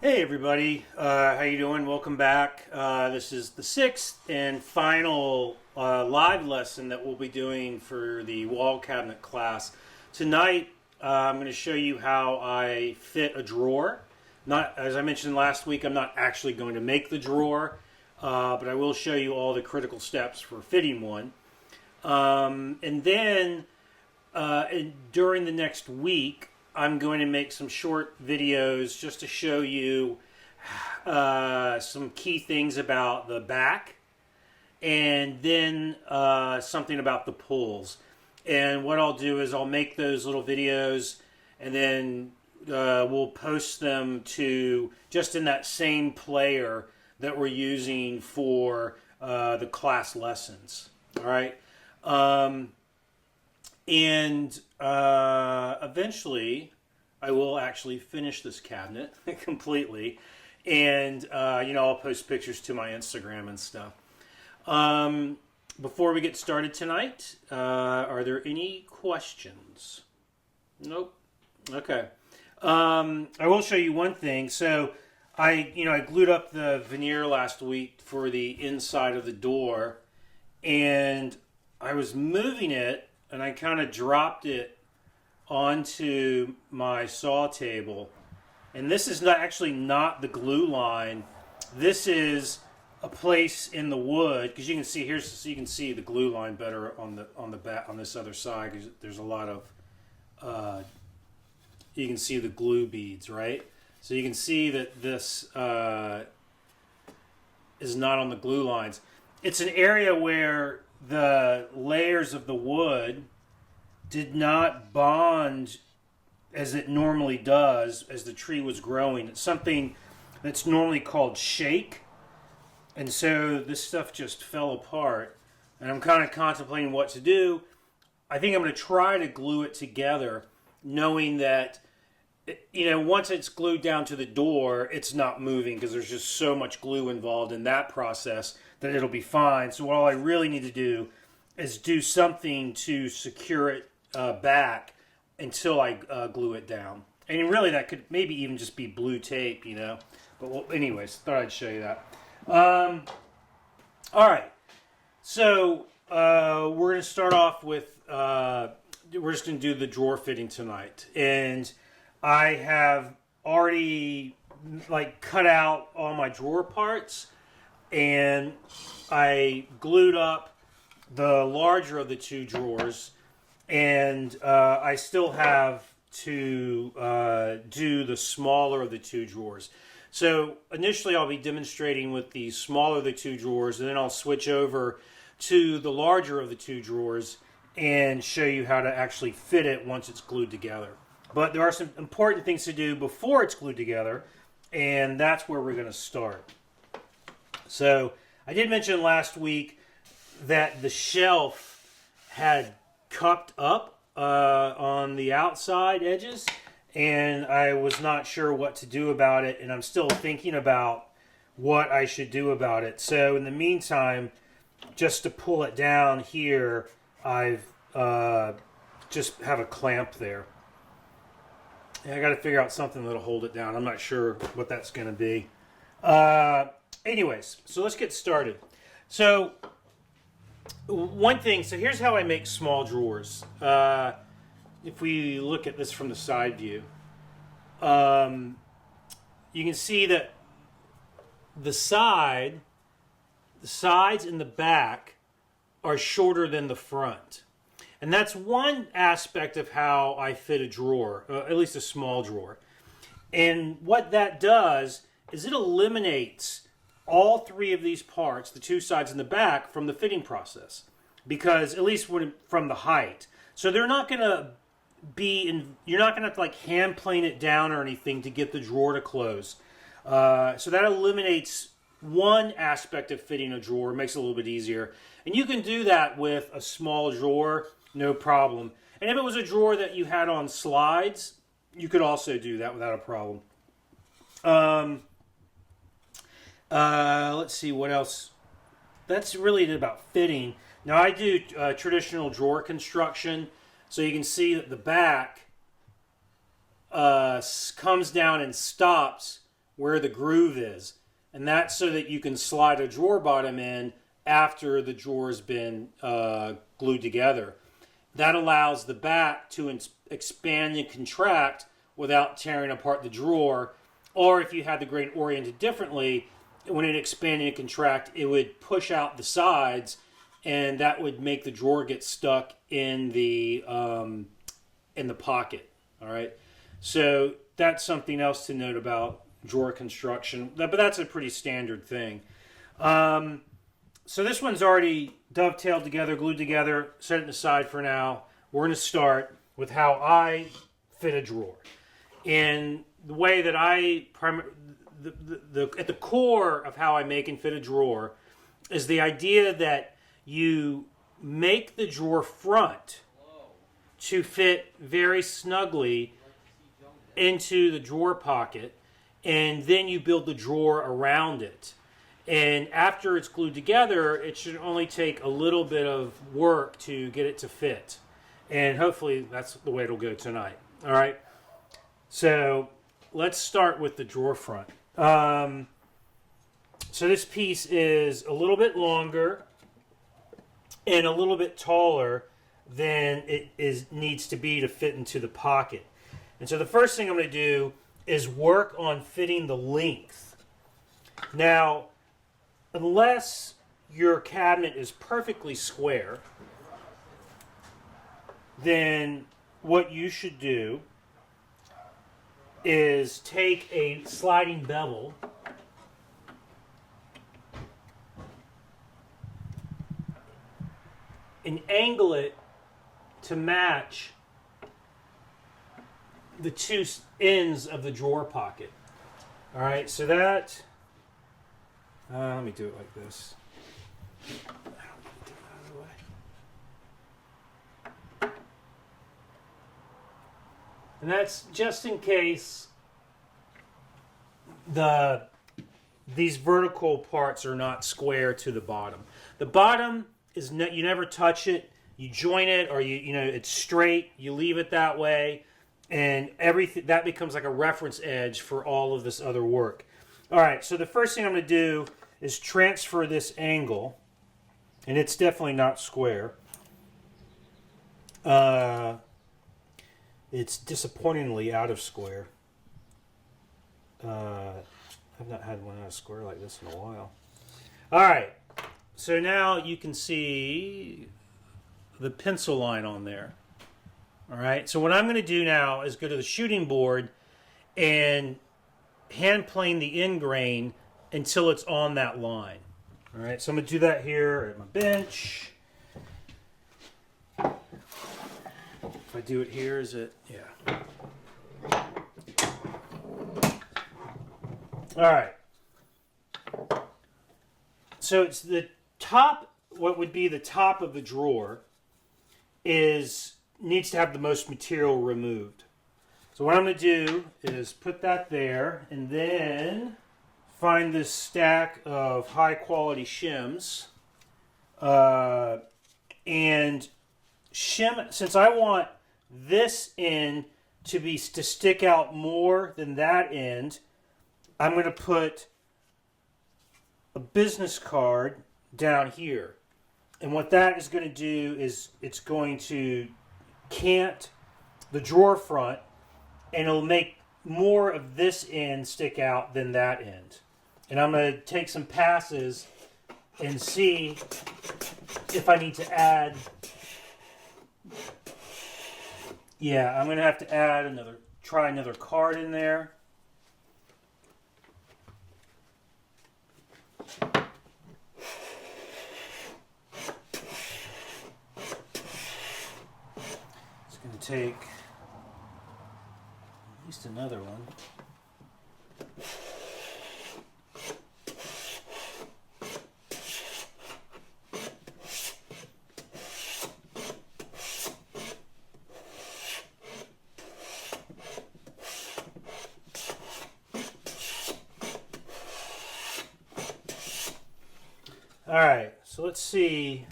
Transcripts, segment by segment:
Hey everybody, how you doing? Welcome back. This is the sixth and final live lesson that we'll be doing for the wall cabinet class. Tonight, I'm going to show you how I fit a drawer. Not, as I mentioned last week, I'm not actually going to make the drawer, but I will show you all the critical steps for fitting one. And then during the next week, I'm going to make some short videos just to show you some key things about the back, and then something about the pulls. And what I'll do is I'll make those little videos, and then we'll post them to just in that same player that we're using for the class lessons. All right. And eventually, I will actually finish this cabinet completely, and I'll post pictures to my Instagram and stuff. Before we get started tonight, are there any questions? Nope. Okay. I will show you one thing. So, I glued up the veneer last week for the inside of the door, and I was moving it. And I kind of dropped it onto my saw table. And this is not the glue line. This is a place in the wood, because you can see here, so you can see the glue line better on the back on this other side. Because there's a lot of you can see the glue beads, right? So you can see that this is not on the glue lines. It's an area where the layers of the wood did not bond as it normally does as the tree was growing. It's something that's normally called shake. And so this stuff just fell apart. And I'm kind of contemplating what to do. I think I'm going to try to glue it together, knowing that, once it's glued down to the door, it's not moving because there's just so much glue involved in that process that it'll be fine. So all I really need to do is do something to secure it back until I glue it down. And really that could maybe even just be blue tape, But anyways, thought I'd show you that. All right. So we're going to start off with, we're just going to do the drawer fitting tonight. And I have already cut out all my drawer parts, and I glued up the larger of the two drawers, and I still have to do the smaller of the two drawers. So initially I'll be demonstrating with the smaller of the two drawers, and then I'll switch over to the larger of the two drawers and show you how to actually fit it once it's glued together. But there are some important things to do before it's glued together, and that's where we're going to start. So I did mention last week that the shelf had cupped up on the outside edges, and I was not sure what to do about it, and I'm still thinking about what I should do about it. So in the meantime, just to pull it down here, I've just have a clamp there. And I got to figure out something that'll hold it down. I'm not sure what that's going to be. Anyways, so let's get started. So one thing, so here's how I make small drawers. If we look at this from the side view, you can see that the sides and the back are shorter than the front. And that's one aspect of how I fit a drawer, at least a small drawer. And what that does is it eliminates all three of these parts, the two sides and the back, from the fitting process. Because, at least from the height. So they're not going to you're not going to have to hand plane it down or anything to get the drawer to close. So that eliminates one aspect of fitting a drawer, makes it a little bit easier. And you can do that with a small drawer, no problem. And if it was a drawer that you had on slides, you could also do that without a problem. Let's see what else. That's really about fitting. Now I do traditional drawer construction, so you can see that the back comes down and stops where the groove is. And that's so that you can slide a drawer bottom in after the drawer has been glued together. That allows the back to expand and contract without tearing apart the drawer. Or if you had the grain oriented differently, when it expanded and contract, it would push out the sides, and that would make the drawer get stuck in the pocket. All right, so that's something else to note about drawer construction, but that's a pretty standard thing. So this one's already dovetailed together, glued together, set it aside for now. We're going to start with how I fit a drawer. And the way that at the core of how I make and fit a drawer is the idea that you make the drawer front to fit very snugly into the drawer pocket, and then you build the drawer around it. And after it's glued together, it should only take a little bit of work to get it to fit. And hopefully that's the way it'll go tonight. All right. So let's start with the drawer front. So this piece is a little bit longer and a little bit taller than it needs to be to fit into the pocket. And so the first thing I'm going to do is work on fitting the length. Now, unless your cabinet is perfectly square, then what you should do is take a sliding bevel and angle it to match the two ends of the drawer pocket. All right, so that, let me do it like this. And that's just in case these vertical parts are not square to the bottom. The bottom is you never touch it. You join it, or you know it's straight. You leave it that way, and everything that becomes like a reference edge for all of this other work. All right. So the first thing I'm going to do is transfer this angle, and it's definitely not square. It's disappointingly out of square. I've not had one out of square like this in a while. All right, so now you can see the pencil line on there. All right, so what I'm going to do now is go to the shooting board and hand plane the end grain until it's on that line. All right, so I'm going to do that here at my bench. If I do it here, is it? Yeah. All right. So it's the top, what would be the top of the drawer needs to have the most material removed. So what I'm going to do is put that there and then find this stack of high quality shims. And shim, since I want this end to stick out more than that end, I'm going to put a business card down here. And what that is going to do is it's going to cant the drawer front, and it'll make more of this end stick out than that end. And I'm going to take some passes and see if I need to yeah, I'm going to have to add try another card in there. It's going to take at least another one. All right, so let's see.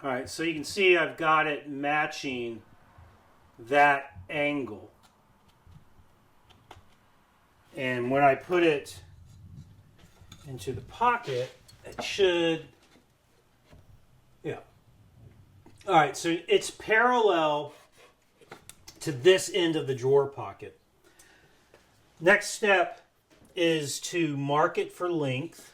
All right, so you can see I've got it matching that angle. And when I put it into the pocket, it should, yeah. All right, so it's parallel to this end of the drawer pocket. Next step is to mark it for length.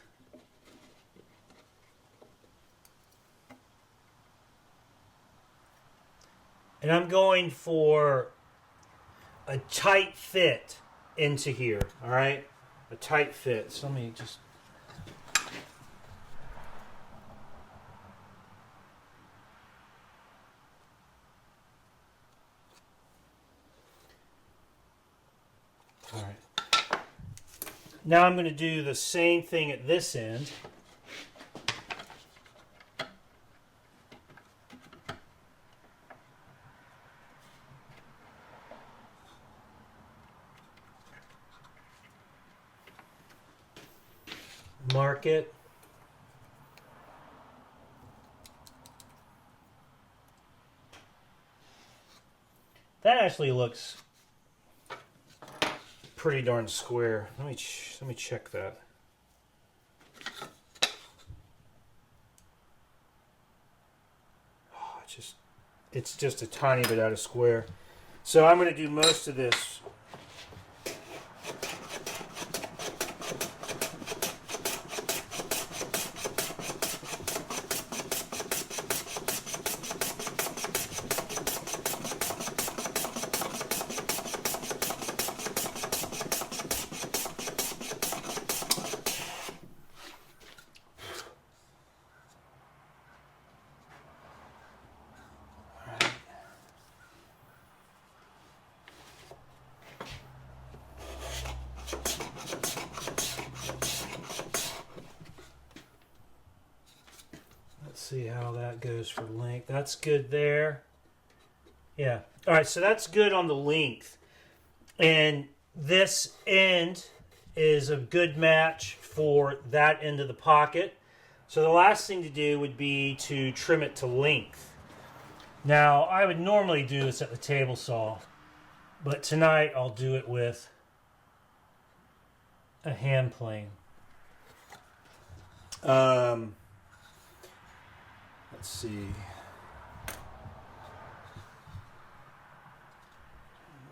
And I'm going for a tight fit into here, all right? A tight fit. So let me just... All right. Now I'm going to do the same thing at this end. Mark it. That actually looks pretty darn square. Let me check that. Oh, it's just a tiny bit out of square. So I'm going to do most of this. See how that goes for length. That's good there. Yeah. All right, so that's good on the length. And this end is a good match for that end of the pocket. So the last thing to do would be to trim it to length. Now, I would normally do this at the table saw, but tonight I'll do it with a hand plane. Let's see.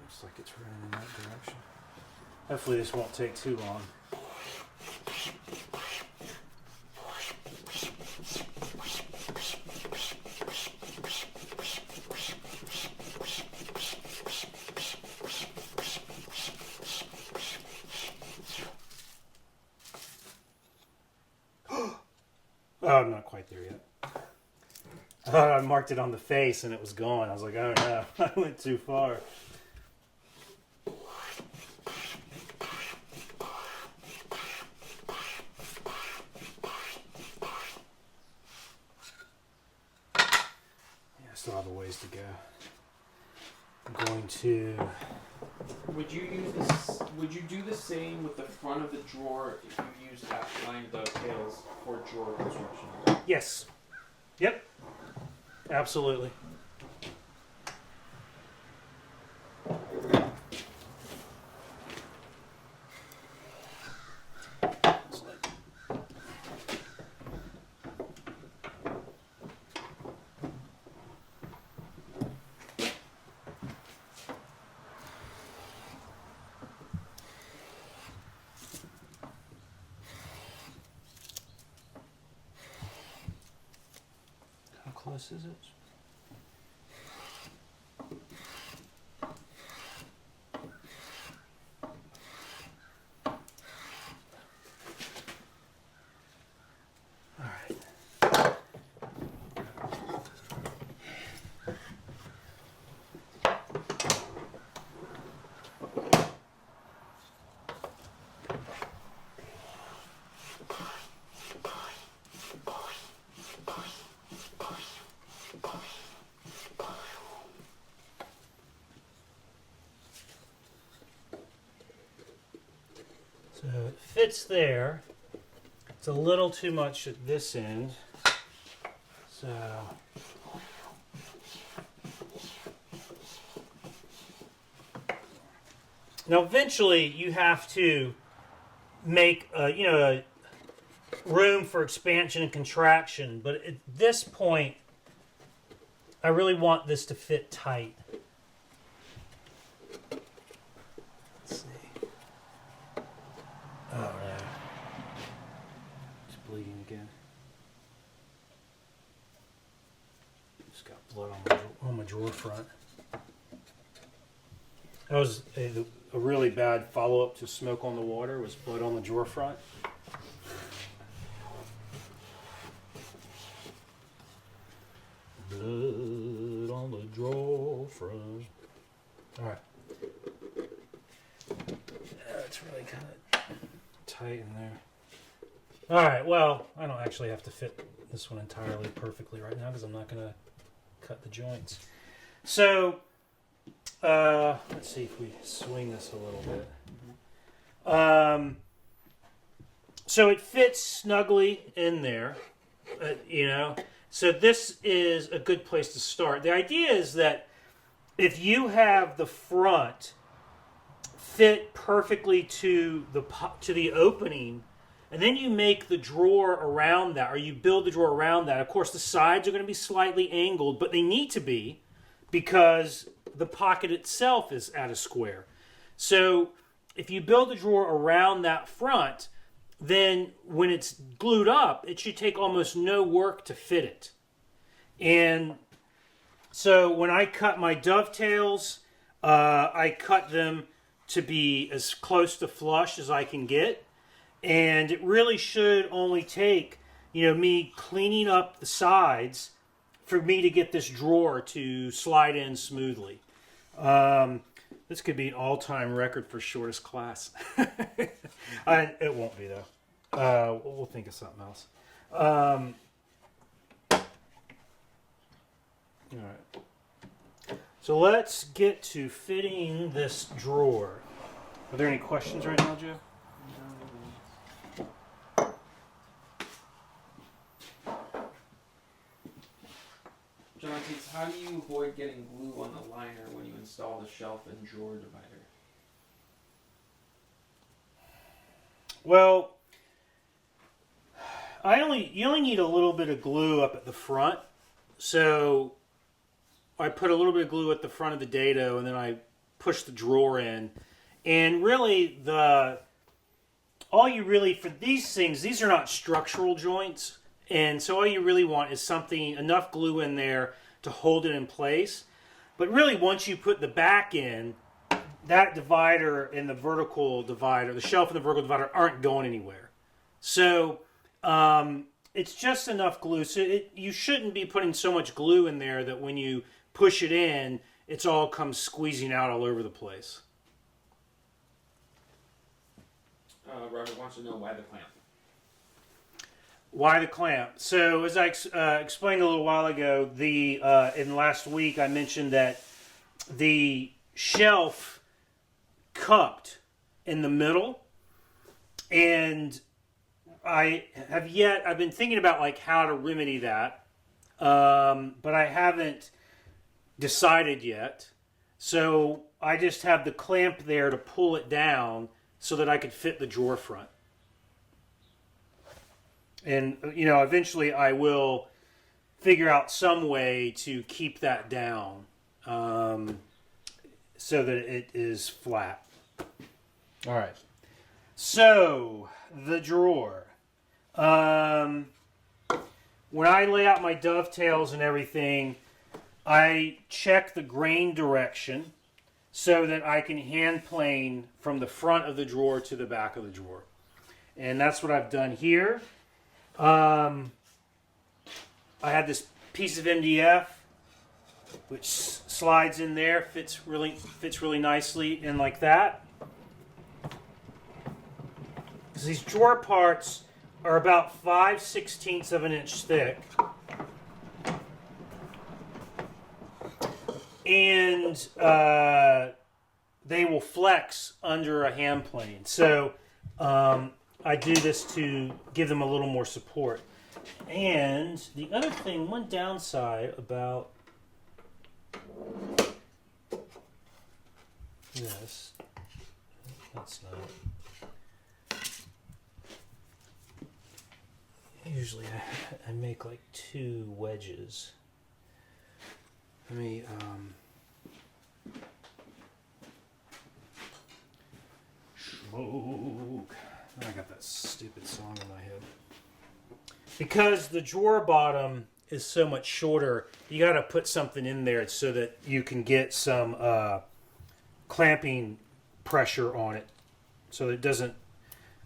Looks like it's running in that direction. Hopefully this won't take too long. Oh, I'm not quite there yet. I thought I marked it on the face and it was gone. I was like, oh no, I went too far. Yeah, I still have a ways to go. I'm going to... Would you use this? Would you do the same with the front of the drawer if you used half-line dovetails for drawer construction? Yes. Yep. Absolutely. How close is it? So it fits there. It's a little too much at this end. So Now, eventually, you have to make a room for expansion and contraction, but at this point, I really want this to fit tight. Let's see. Oh no, it's bleeding again. Just got blood on my drawer front. That was a really bad follow-up to Smoke on the Water, was blood on the drawer front. Blood on the drawer front. Alright. It's really kind of tight in there. Alright, well, I don't actually have to fit this one entirely perfectly right now because I'm not going to cut the joints. So, let's see if we swing this a little bit. So it fits snugly in there, So this is a good place to start. The idea is that if you have the front fit perfectly to the opening, and then you make the drawer around that, or you build the drawer around that. Of course, the sides are going to be slightly angled, but they need to be because the pocket itself is at a square. So if you build the drawer around that front, then when it's glued up, it should take almost no work to fit it. And so when I cut my dovetails, I cut them to be as close to flush as I can get. And it really should only take, me cleaning up the sides for me to get this drawer to slide in smoothly. This could be an all-time record for shortest class. It won't be, though. We'll think of something else. All right. So let's get to fitting this drawer. Are there any questions right now, Joe? Jonathan, how do you avoid getting glue on the liner when you install the shelf and drawer divider? Well, you only need a little bit of glue up at the front. So I put a little bit of glue at the front of the dado, and then I push the drawer in. And really, all you really, for these things, these are not structural joints. And so all you really want is enough glue in there to hold it in place. But really, once you put the back in, that divider and the vertical divider, the shelf and the vertical divider aren't going anywhere. So it's just enough glue. So you shouldn't be putting so much glue in there that when you push it in, it's all comes squeezing out all over the place. Robert wants to know why the clamp. Why the clamp? So as I explained a little while ago, in last week I mentioned that the shelf cupped in the middle, and I've been thinking about how to remedy that, but I haven't decided yet. So I just have the clamp there to pull it down so that I could fit the drawer front. And, eventually I will figure out some way to keep that down so that it is flat. All right. So, the drawer. When I lay out my dovetails and everything, I check the grain direction so that I can hand plane from the front of the drawer to the back of the drawer. And that's what I've done here. I had this piece of MDF which slides in there, fits really nicely in like that. So these drawer parts are about 5/16 of an inch thick. And they will flex under a hand plane. So I do this to give them a little more support. And the other thing, one downside about this It's not. Usually I make like 2 wedges. Let me smoke. I got that stupid song in my head. Because the drawer bottom is so much shorter, you got to put something in there so that you can get some clamping pressure on it so that it doesn't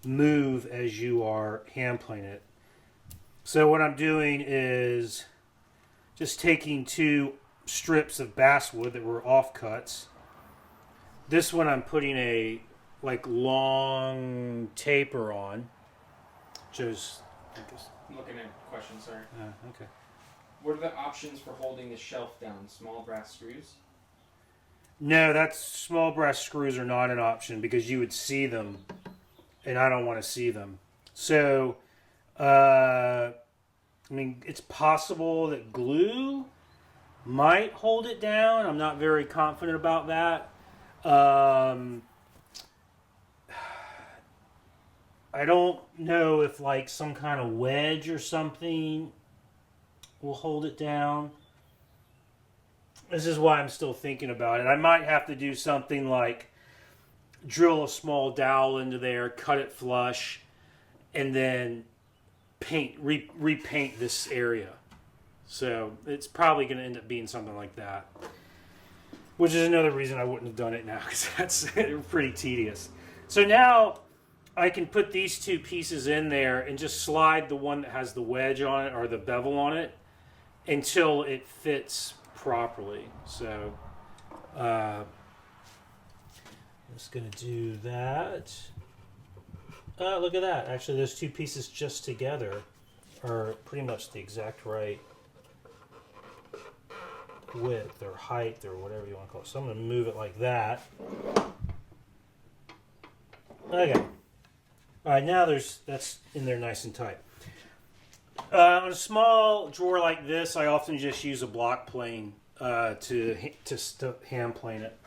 move as you are hand planing it. So what I'm doing is just taking 2 strips of basswood that were offcuts. This one I'm putting a long taper on. Shows. I'm looking at questions, sorry. Okay. What are the options for holding the shelf down? Small brass screws? No, that's small brass screws are not an option because you would see them, and I don't want to see them. So, I mean, it's possible that glue might hold it down. I'm not very confident about that. I don't know if like some kind of wedge or something will hold it down. This is why I'm still thinking about it. I might have to do something like drill a small dowel into there, cut it flush, and then repaint this area. So it's probably going to end up being something like that. Which is another reason I wouldn't have done it now, because that's pretty tedious. So now I can put these 2 pieces in there and just slide the one that has the wedge on it or the bevel on it until it fits properly. So just going to do that. Look at that. Actually, those 2 pieces just together are pretty much the exact right width or height or whatever you want to call it. So I'm going to move it like that. Okay. All right, now that's in there nice and tight. On a small drawer like this, I often just use a block plane to hand plane it.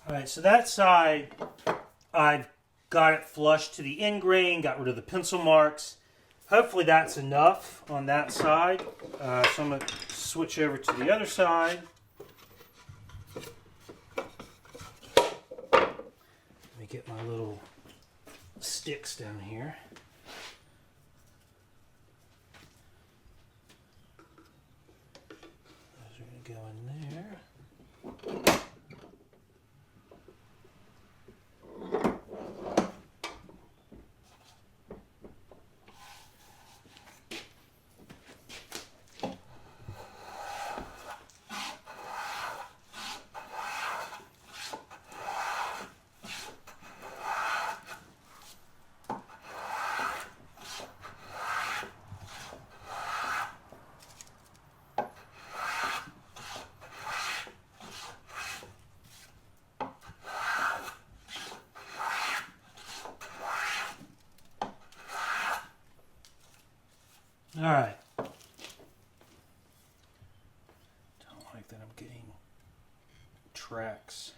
Alright, so that side, I've got it flush to the end grain, got rid of the pencil marks. Hopefully that's enough on that side. So I'm going to switch over to the other side. Let me get my little sticks down here. Those are going to go in there. All right. Don't like that I'm getting tracks.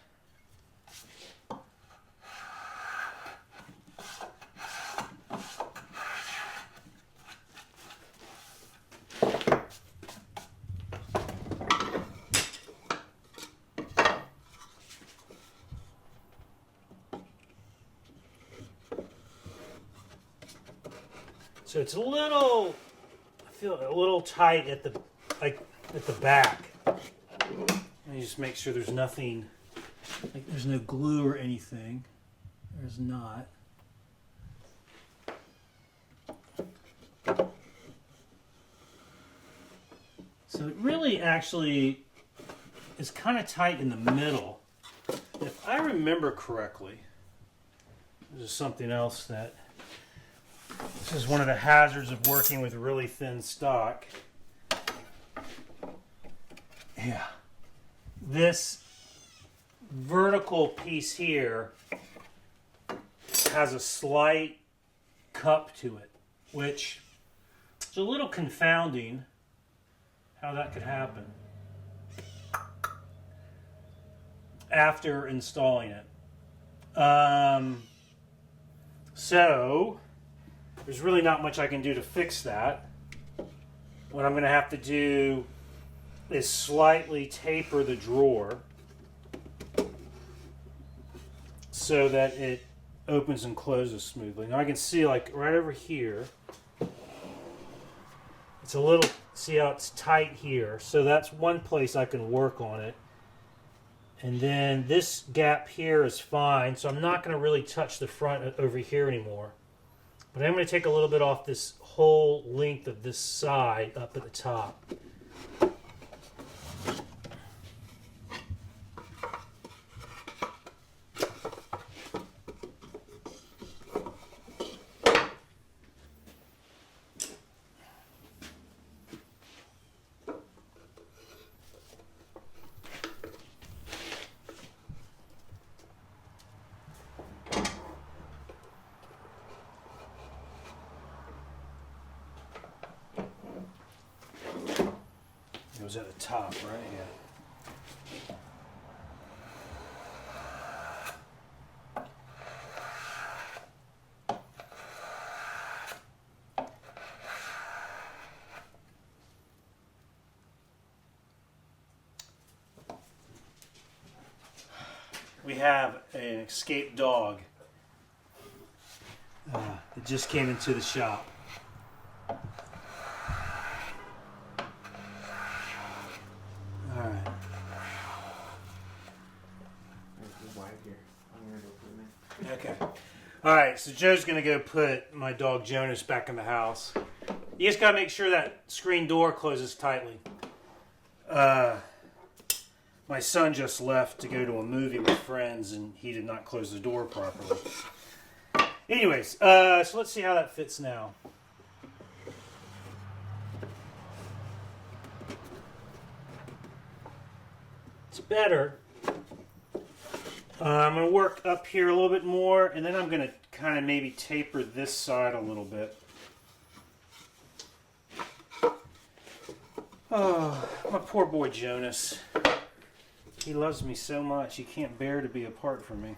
So it's a little feel a little tight at the back. Let me just make sure there's nothing, like there's no glue or anything. There's not. So it really actually is kind of tight in the middle. If I remember correctly, this is something else that, this is one of the hazards of working with really thin stock. Yeah. This vertical piece here has a slight cup to it, which is a little confounding how that could happen after installing it. So there's really not much I can do to fix that. What I'm going to have to do is slightly taper the drawer so that it opens and closes smoothly. Now I can see, like right over here, it's a little, see how it's tight here, so that's one place I can work on it. And then this gap here is fine, so I'm not going to really touch the front over here anymore. But I'm going to take a little bit off this whole length of this side up at the top. It was at the top, right? Yeah. We have an escaped dog that just came into the shop. Okay. All right, so Joe's going to go put my dog Jonas back in the house. You just got to make sure that screen door closes tightly. My son just left to go to a movie with friends, and he did not close the door properly. Anyways, so let's see how that fits now. It's better. I'm going to work up here a little bit more, and then I'm going to kind of maybe taper this side a little bit. Oh, my poor boy Jonas. He loves me so much, he can't bear to be apart from me.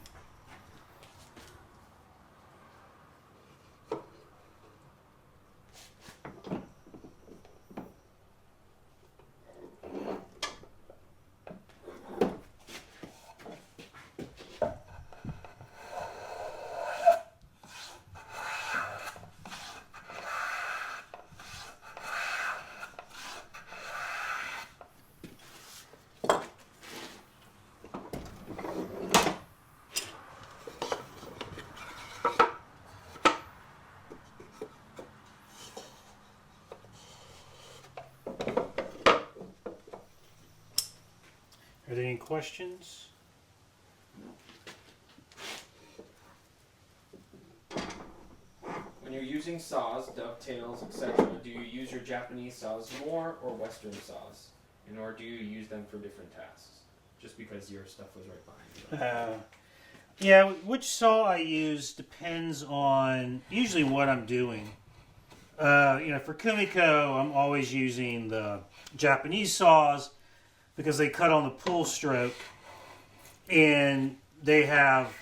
Are there any questions? When you're using saws, dovetails, etc., do you use your Japanese saws more or Western saws? And or do you use them for different tasks? Just because your stuff was right behind you. Yeah, which saw I use depends on usually what I'm doing. For Kumiko, I'm always using the Japanese saws because they cut on the pull stroke and they have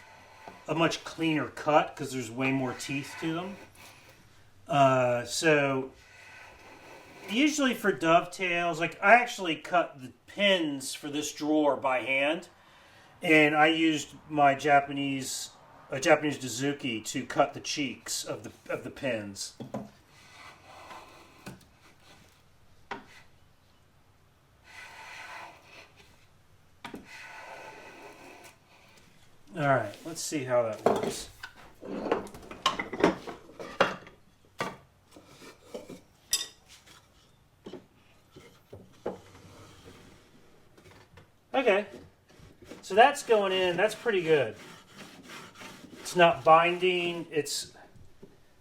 a much cleaner cut because there's way more teeth to them. So usually for dovetails, like I actually cut the pins for this drawer by hand, and I used my Japanese Dozuki to cut the cheeks of the pins. All right, let's see how that works. Okay, so that's going in. That's pretty good. It's not binding. It's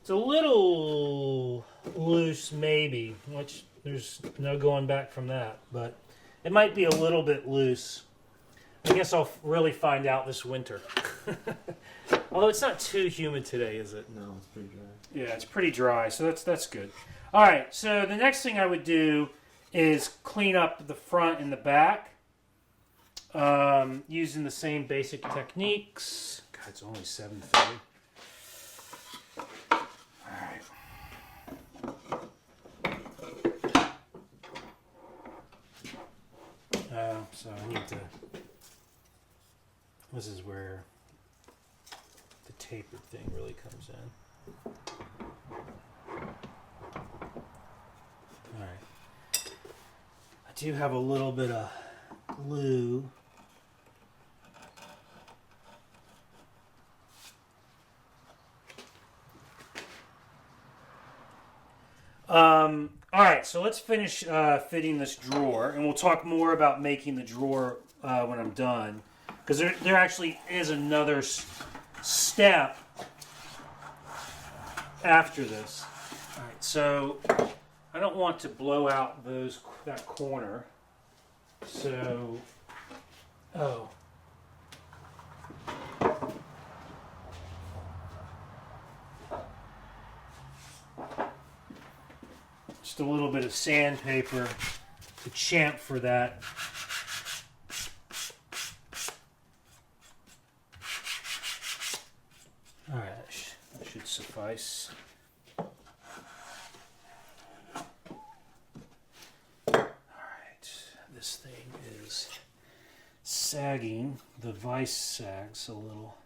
a little loose, maybe, which there's no going back from that. But it might be a little bit loose. I guess I'll really find out this winter. Although it's not too humid today, is it? No, it's pretty dry. Yeah, it's pretty dry, so that's good. All right, so the next thing I would do is clean up the front and the back using the same basic techniques. God, it's only 7:30. All right. So I need to. This is where the tapered thing really comes in. Alright. I do have a little bit of glue. Alright, so let's finish fitting this drawer, and we'll talk more about making the drawer when I'm done. Because there actually is another step after this. All right, so I don't want to blow out that corner. So, just a little bit of sandpaper to chamfer that. Alright, that should suffice. Alright, this thing is sagging. The vise sags a little.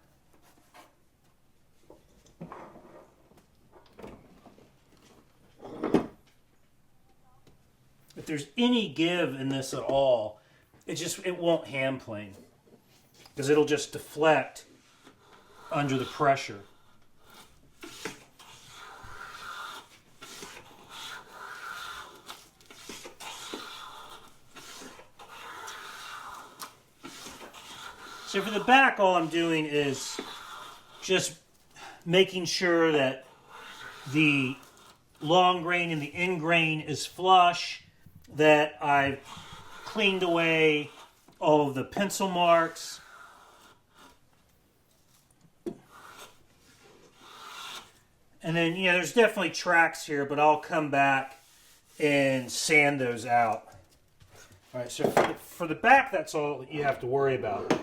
If there's any give in this at all, it won't hand plane. Because it'll just deflect under the pressure. So for the back, all I'm doing is just making sure that the long grain and the end grain is flush, that I've cleaned away all of the pencil marks. And then, there's definitely tracks here, but I'll come back and sand those out. All right, so for the back, that's all you have to worry about.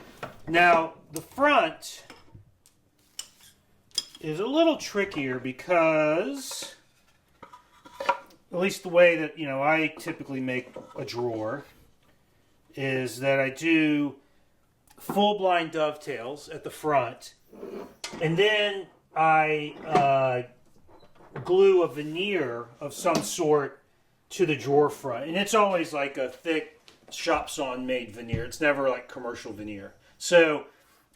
Now, the front is a little trickier because, at least the way that, I typically make a drawer, is that I do full blind dovetails at the front, and then I glue a veneer of some sort to the drawer front. And it's always like a thick shop sawn made veneer. It's never like commercial veneer. So,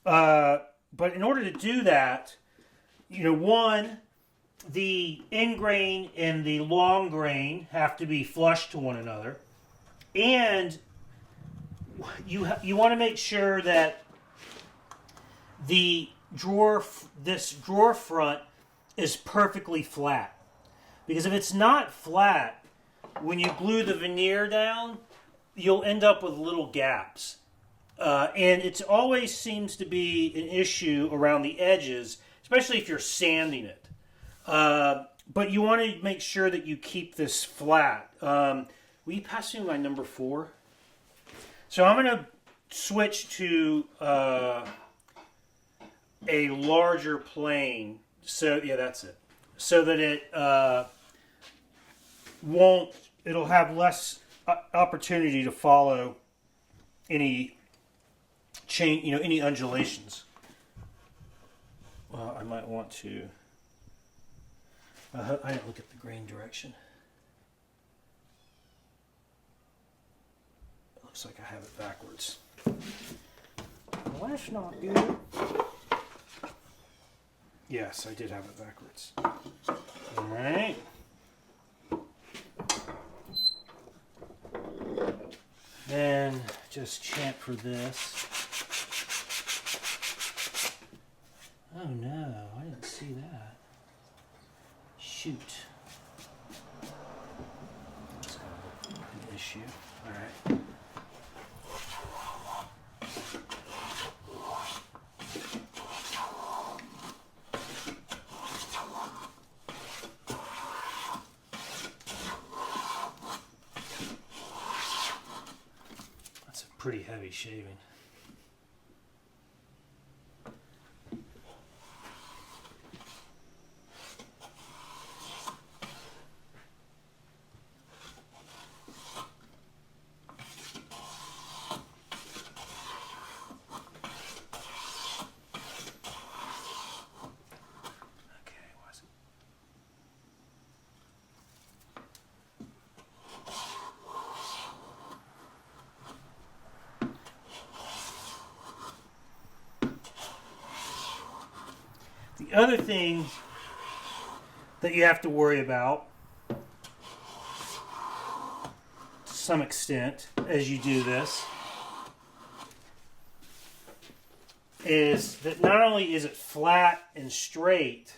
but in order to do that, one, the end grain and the long grain have to be flush to one another. And you want to make sure that this drawer front is perfectly flat. Because if it's not flat, when you glue the veneer down, you'll end up with little gaps. And it always seems to be an issue around the edges, especially if you're sanding it. But you want to make sure that you keep this flat. Will you pass me my number 4? So I'm going to switch to a larger plane. So, yeah, that's it. So that it'll have less opportunity to follow any any undulations. Well, I might want to. I didn't look at the grain direction. It looks like I have it backwards. Well, that's not good. Yes, I did have it backwards. Alright. Then just chamfer this. Oh no, I didn't see that. Shoot. That's kind of an issue. Alright. That's a pretty heavy shaving. The other thing that you have to worry about, to some extent, as you do this, is that not only is it flat and straight,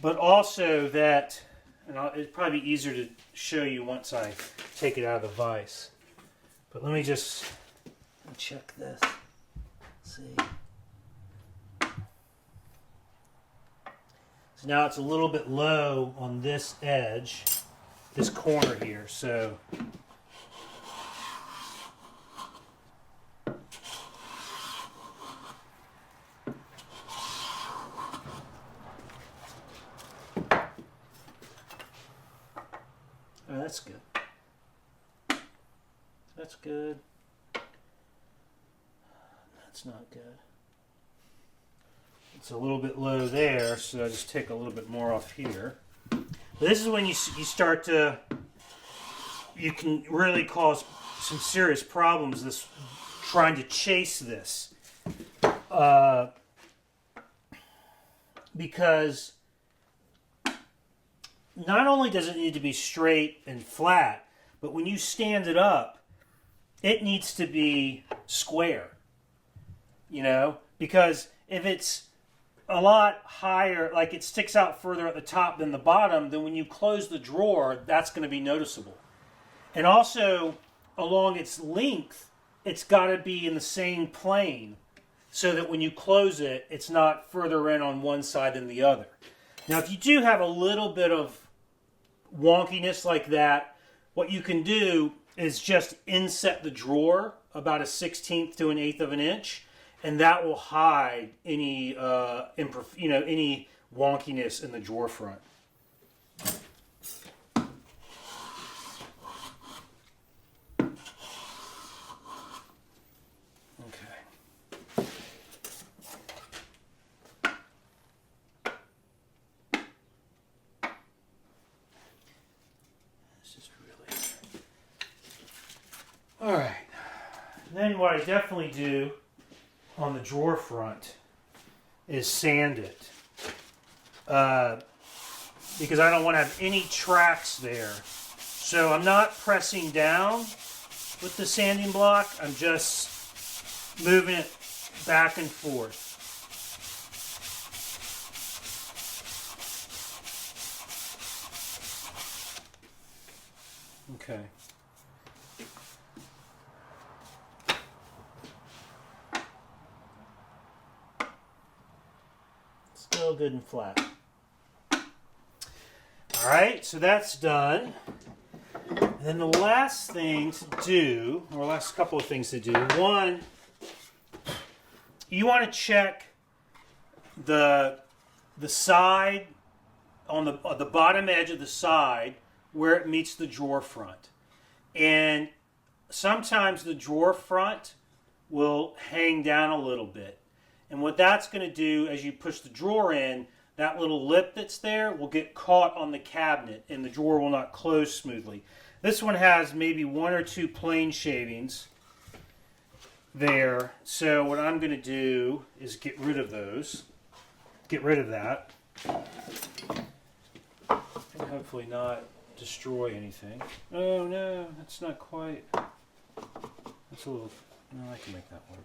but also that, and it'd probably be easier to show you once I take it out of the vise. But let me just check this. Let's see. So now it's a little bit low on this edge, this corner here. So that's good. That's good. That's not good. It's a little bit low there, so I just take a little bit more off here. But this is when you start to, you can really cause some serious problems this trying to chase this. Because not only does it need to be straight and flat, but when you stand it up, it needs to be square. You know, because if it's a lot higher, like it sticks out further at the top than the bottom, then when you close the drawer, that's going to be noticeable. And also, along its length, it's got to be in the same plane so that when you close it, it's not further in on one side than the other. Now, if you do have a little bit of wonkiness like that, what you can do is just inset the drawer about a 1/16 to an 1/8 of an inch, and that will hide any any wonkiness in the drawer front. Okay. This is really all right. Then what I definitely do on the drawer front is sand it, because I don't want to have any tracks there. So I'm not pressing down with the sanding block, I'm just moving it back and forth. Okay. Still good and flat. Alright, so that's done. And then the last thing to do, or last couple of things to do, one, you want to check the side, on the bottom edge of the side, where it meets the drawer front. And sometimes the drawer front will hang down a little bit. And what that's going to do as you push the drawer in, that little lip that's there will get caught on the cabinet and the drawer will not close smoothly. This one has maybe 1 or 2 plain shavings, there. So what I'm going to do is get rid of those. Get rid of that. And hopefully not destroy anything. Oh no, that's not quite. That's a little. No, I can make that work.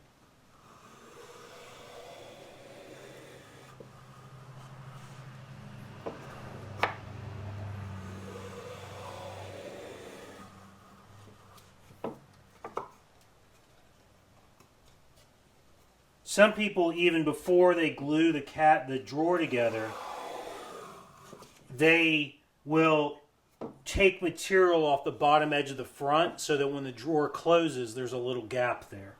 Some people, even before they glue the drawer together, they will take material off the bottom edge of the front so that when the drawer closes, there's a little gap there.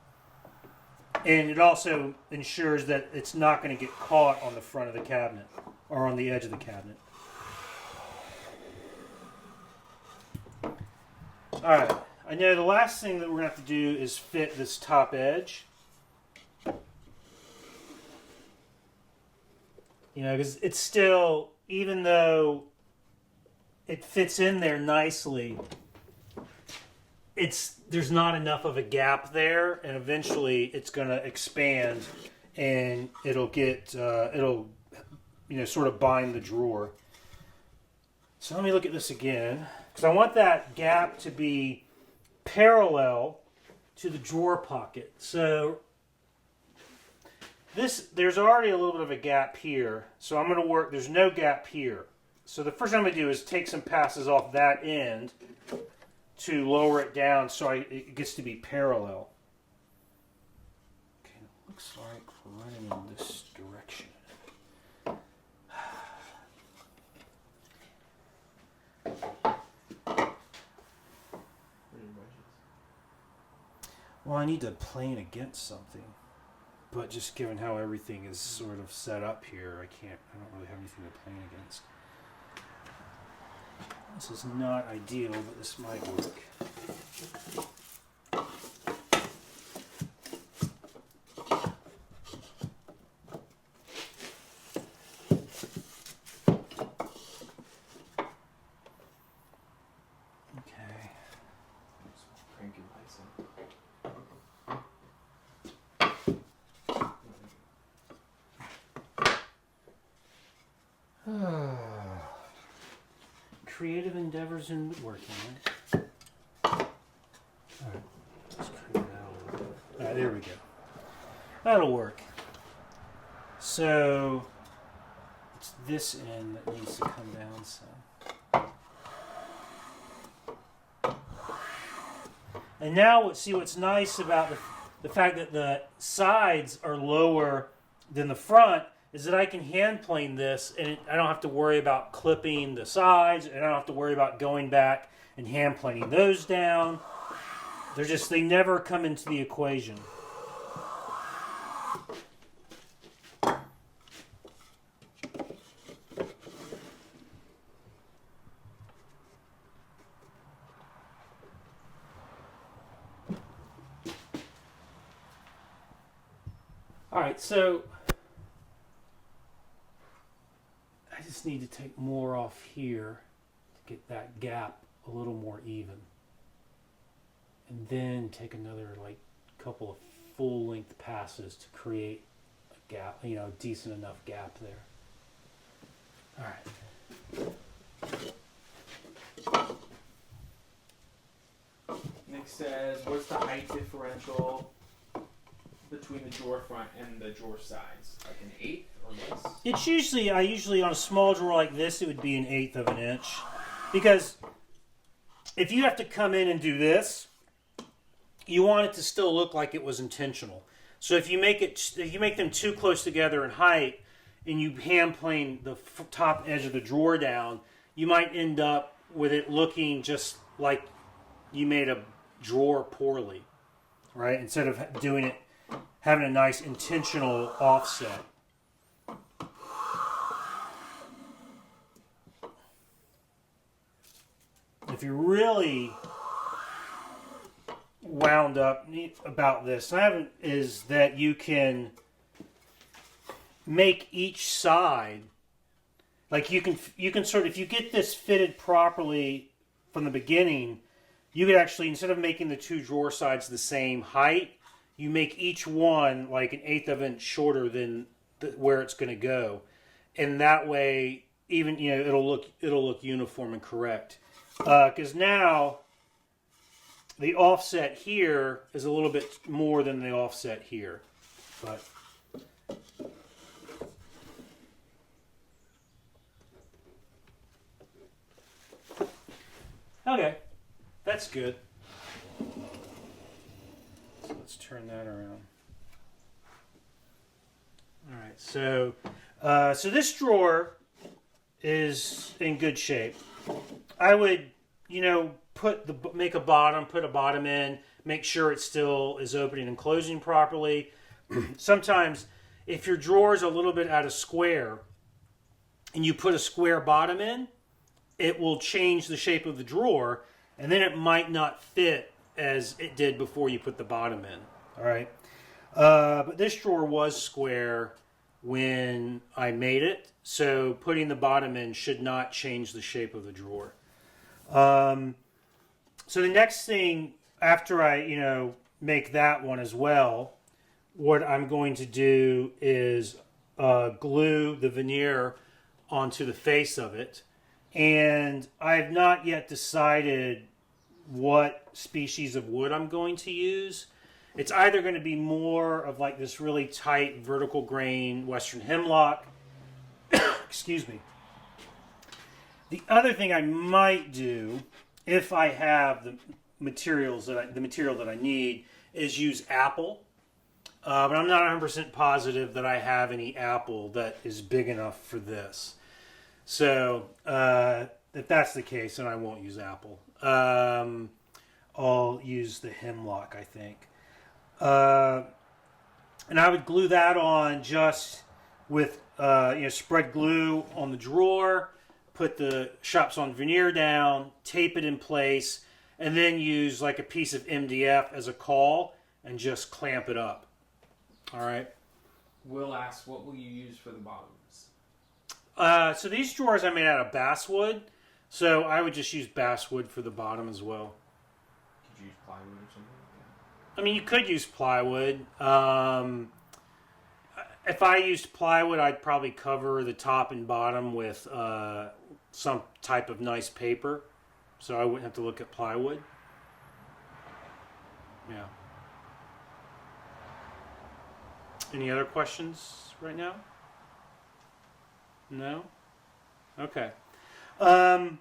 And it also ensures that it's not going to get caught on the front of the cabinet or on the edge of the cabinet. Alright, I know the last thing that we're going to have to do is fit this top edge. You know, because it's still, even though it fits in there nicely, there's not enough of a gap there, and eventually it's going to expand, and it'll sort of bind the drawer. So let me look at this again, because I want that gap to be parallel to the drawer pocket. So there's already a little bit of a gap here, so I'm going to work, there's no gap here. So the first thing I'm going to do is take some passes off that end to lower it down so it gets to be parallel. Okay, it looks like we're running in this direction. Well, I need to plane against something. But just given how everything is sort of set up here, I don't really have anything to plane against. This is not ideal, but this might work. Okay. Crank your lights in. Creative endeavors in woodworking, right? Alright, let's clean that a little bit. Alright, there we go. That'll work. So, it's this end that needs to come down some. And now, see what's nice about the fact that the sides are lower than the front is that I can hand plane this, and I don't have to worry about clipping the sides, and I don't have to worry about going back and hand planing those down. They never come into the equation. All right, so I just need to take more off here to get that gap a little more even. And then take another couple of full length passes to create a gap, a decent enough gap there. All right. Nick says, what's the height differential between the drawer front and the drawer sides? Like an eighth or less? It's usually on a small drawer like this, it would be 1/8 of an inch. Because if you have to come in and do this, you want it to still look like it was intentional. So if you make them too close together in height and you hand plane the top edge of the drawer down, you might end up with it looking just like you made a drawer poorly, right? Instead of having a nice intentional offset. If you're really wound up about this, is that you can make each side, like you can sort of, if you get this fitted properly from the beginning, you could actually, instead of making the two drawer sides the same height, you make each one like 1/8 of an inch shorter than where it's going to go, and that way, even it'll look uniform and correct. Because now the offset here is a little bit more than the offset here, but. Okay, that's good. So let's turn that around. All right, so this drawer is in good shape. I would, put a bottom in, make sure it still is opening and closing properly. Sometimes, if your drawer is a little bit out of square, and you put a square bottom in, it will change the shape of the drawer, and then it might not fit as it did before you put the bottom in. All right, but this drawer was square when I made it, so putting the bottom in should not change the shape of the drawer. So the next thing after I make that one as well, what I'm going to do is glue the veneer onto the face of it. And I've not yet decided what species of wood I'm going to use. It's either going to be more of like this really tight vertical grain Western hemlock. Excuse me. The other thing I might do, if I have the material that I need, is use apple. But I'm not 100% positive that I have any apple that is big enough for this. So, if that's the case, then I won't use apple. I'll use the hemlock, I think. And I would glue that on just with, spread glue on the drawer, put the Shops on veneer down, tape it in place, and then use like a piece of MDF as a caul and just clamp it up. All right. Will asks, what will you use for the bottoms? So these drawers I made out of basswood, so I would just use basswood for the bottom as well. Could you use plywood or something like that? I mean, you could use plywood. If I used plywood, I'd probably cover the top and bottom with some type of nice paper, so I wouldn't have to look at plywood. Yeah. Any other questions right now? No? Okay. So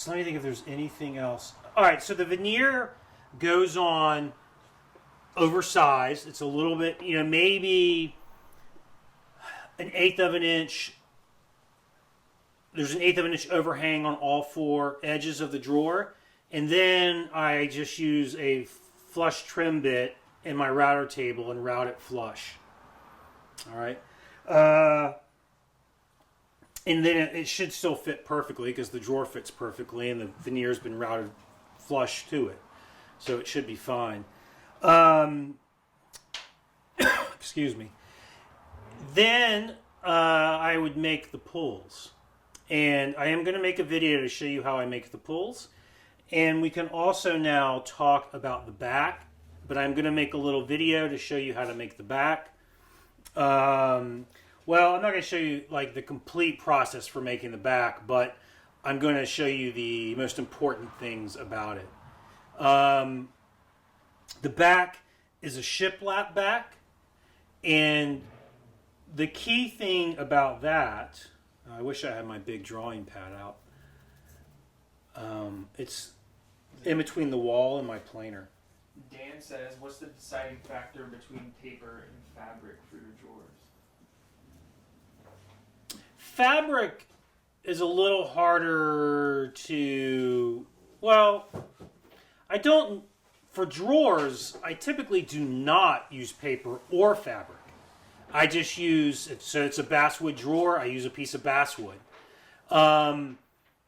let me think if there's anything else. All right, so the veneer goes on oversized. It's a little bit, maybe 1/8 of an inch. There's 1/8 of an inch overhang on all four edges of the drawer. And then I just use a flush trim bit in my router table and route it flush. All right. And then it should still fit perfectly because the drawer fits perfectly and the veneer's been routed flush to it. So it should be fine. Excuse me. Then I would make the pulls. And I am going to make a video to show you how I make the pulls. And we can also now talk about the back. But I'm going to make a little video to show you how to make the back. Well, I'm not going to show you like the complete process for making the back, but I'm going to show you the most important things about it. The back is a shiplap back, and the key thing about that, I wish I had my big drawing pad out. It's in between the wall and my planer. Dan says, what's the deciding factor between paper and fabric for your drawers? Fabric is a little harder to, for drawers, I typically do not use paper or fabric. I just use, so it's a basswood drawer, I use a piece of basswood.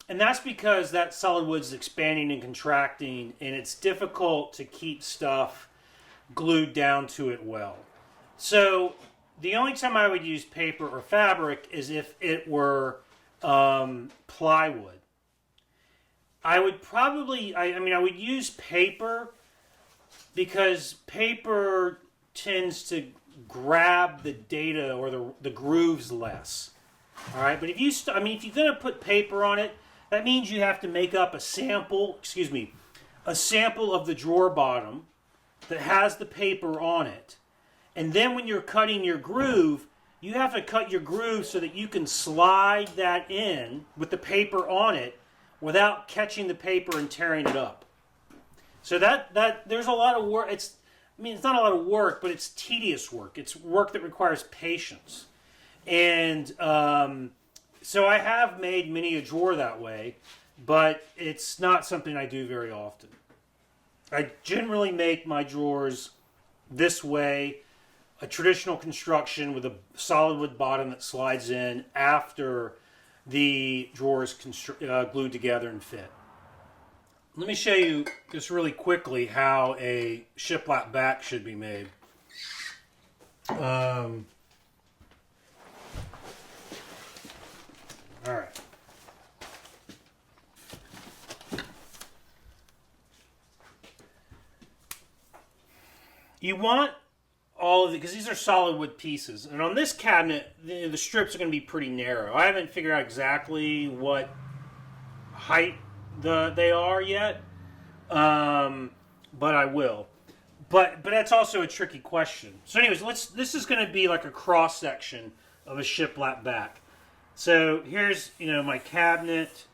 And that's because that solid wood is expanding and contracting, and it's difficult to keep stuff glued down to it well. So the only time I would use paper or fabric is if it were plywood. I would probably, I would use paper because paper tends to grab the data or the grooves less. All right, but if you, if you're going to put paper on it, that means you have to make up a sample of the drawer bottom that has the paper on it. And then when you're cutting your groove, you have to cut your groove so that you can slide that in with the paper on it without catching the paper and tearing it up. So that there's a lot of work. It's not a lot of work, but it's tedious work. It's work that requires patience. And so I have made many a drawer that way, but it's not something I do very often. I generally make my drawers this way, a traditional construction with a solid wood bottom that slides in after the drawer is glued together and fit. Let me show you just really quickly how a shiplap back should be made. All right. You want all of it, because these are solid wood pieces. And on this cabinet, the strips are going to be pretty narrow. I haven't figured out exactly what height they are yet, but I will. But that's also a tricky question. So anyways, this is going to be like a cross section of a shiplap back. So here's my cabinet,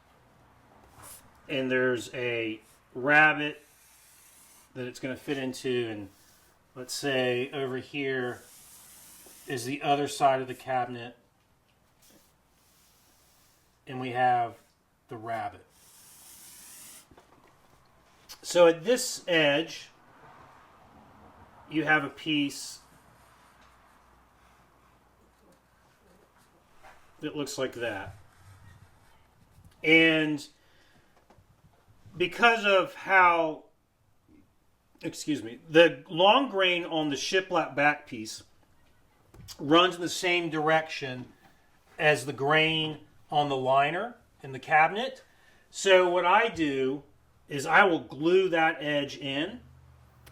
and there's a rabbet that it's going to fit into, and let's say over here is the other side of the cabinet, and we have the rabbet. So at this edge, you have a piece that looks like that. And because of how, the long grain on the shiplap back piece runs in the same direction as the grain on the liner in the cabinet. So what I do is I will glue that edge in,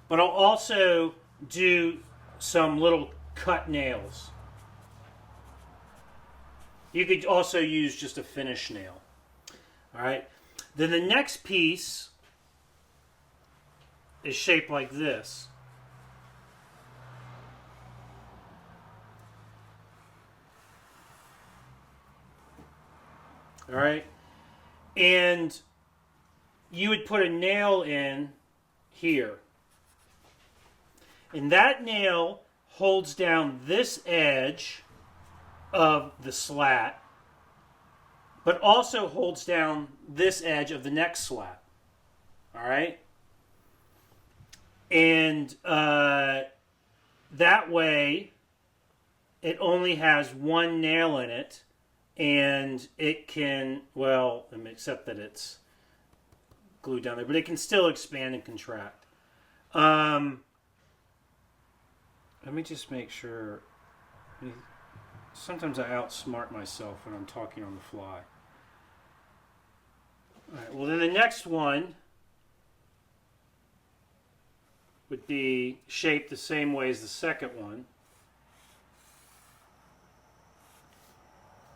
but I'll also do some little cut nails. You could also use just a finish nail. All right. Then the next piece is shaped like this. All right. And you would put a nail in here. And that nail holds down this edge of the slat, but also holds down this edge of the next slat. All right? And that way, it only has one nail in it, and it can, except that it's glued down there, but it can still expand and contract. Let me just make sure. Sometimes I outsmart myself when I'm talking on the fly. All right, well, then the next one would be shaped the same way as the second one.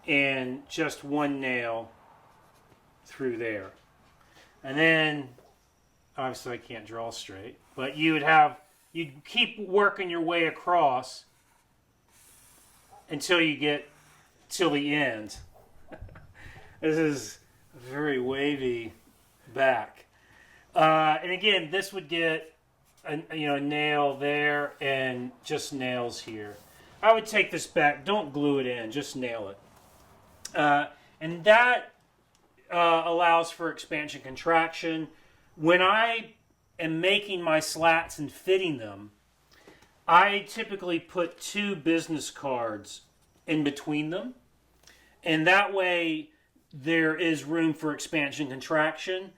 And just one nail through there. And then, obviously I can't draw straight, but you'd keep working your way across until you get till the end. This is a very wavy back. And again, this would get a nail there and just nails here. I would take this back. Don't glue it in. Just nail it. And that allows for expansion contraction. When I am making my slats and fitting them, I typically put 2 business cards in between them. And that way there is room for expansion contraction.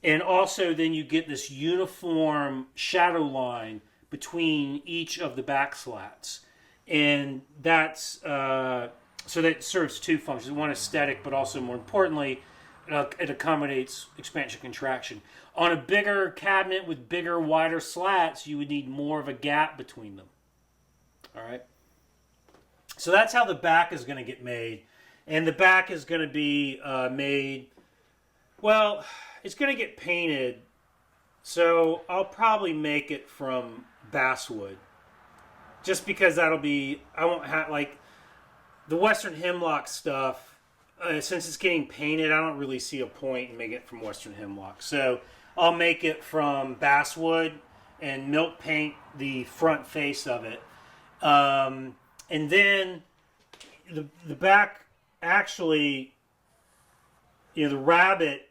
And also then you get this uniform shadow line between each of the back slats. And that's so that serves 2 functions. One, aesthetic, but also more importantly, it accommodates expansion contraction. On a bigger cabinet with bigger, wider slats, you would need more of a gap between them. All right. So that's how the back is going to get made. And the back is going to be made, well, it's going to get painted. So I'll probably make it from basswood. Just because that'll be, I won't have, like, the Western Hemlock stuff, since it's getting painted, I don't really see a point in making it from Western Hemlock. So I'll make it from basswood and milk paint the front face of it. And then the back, actually, the rabbet,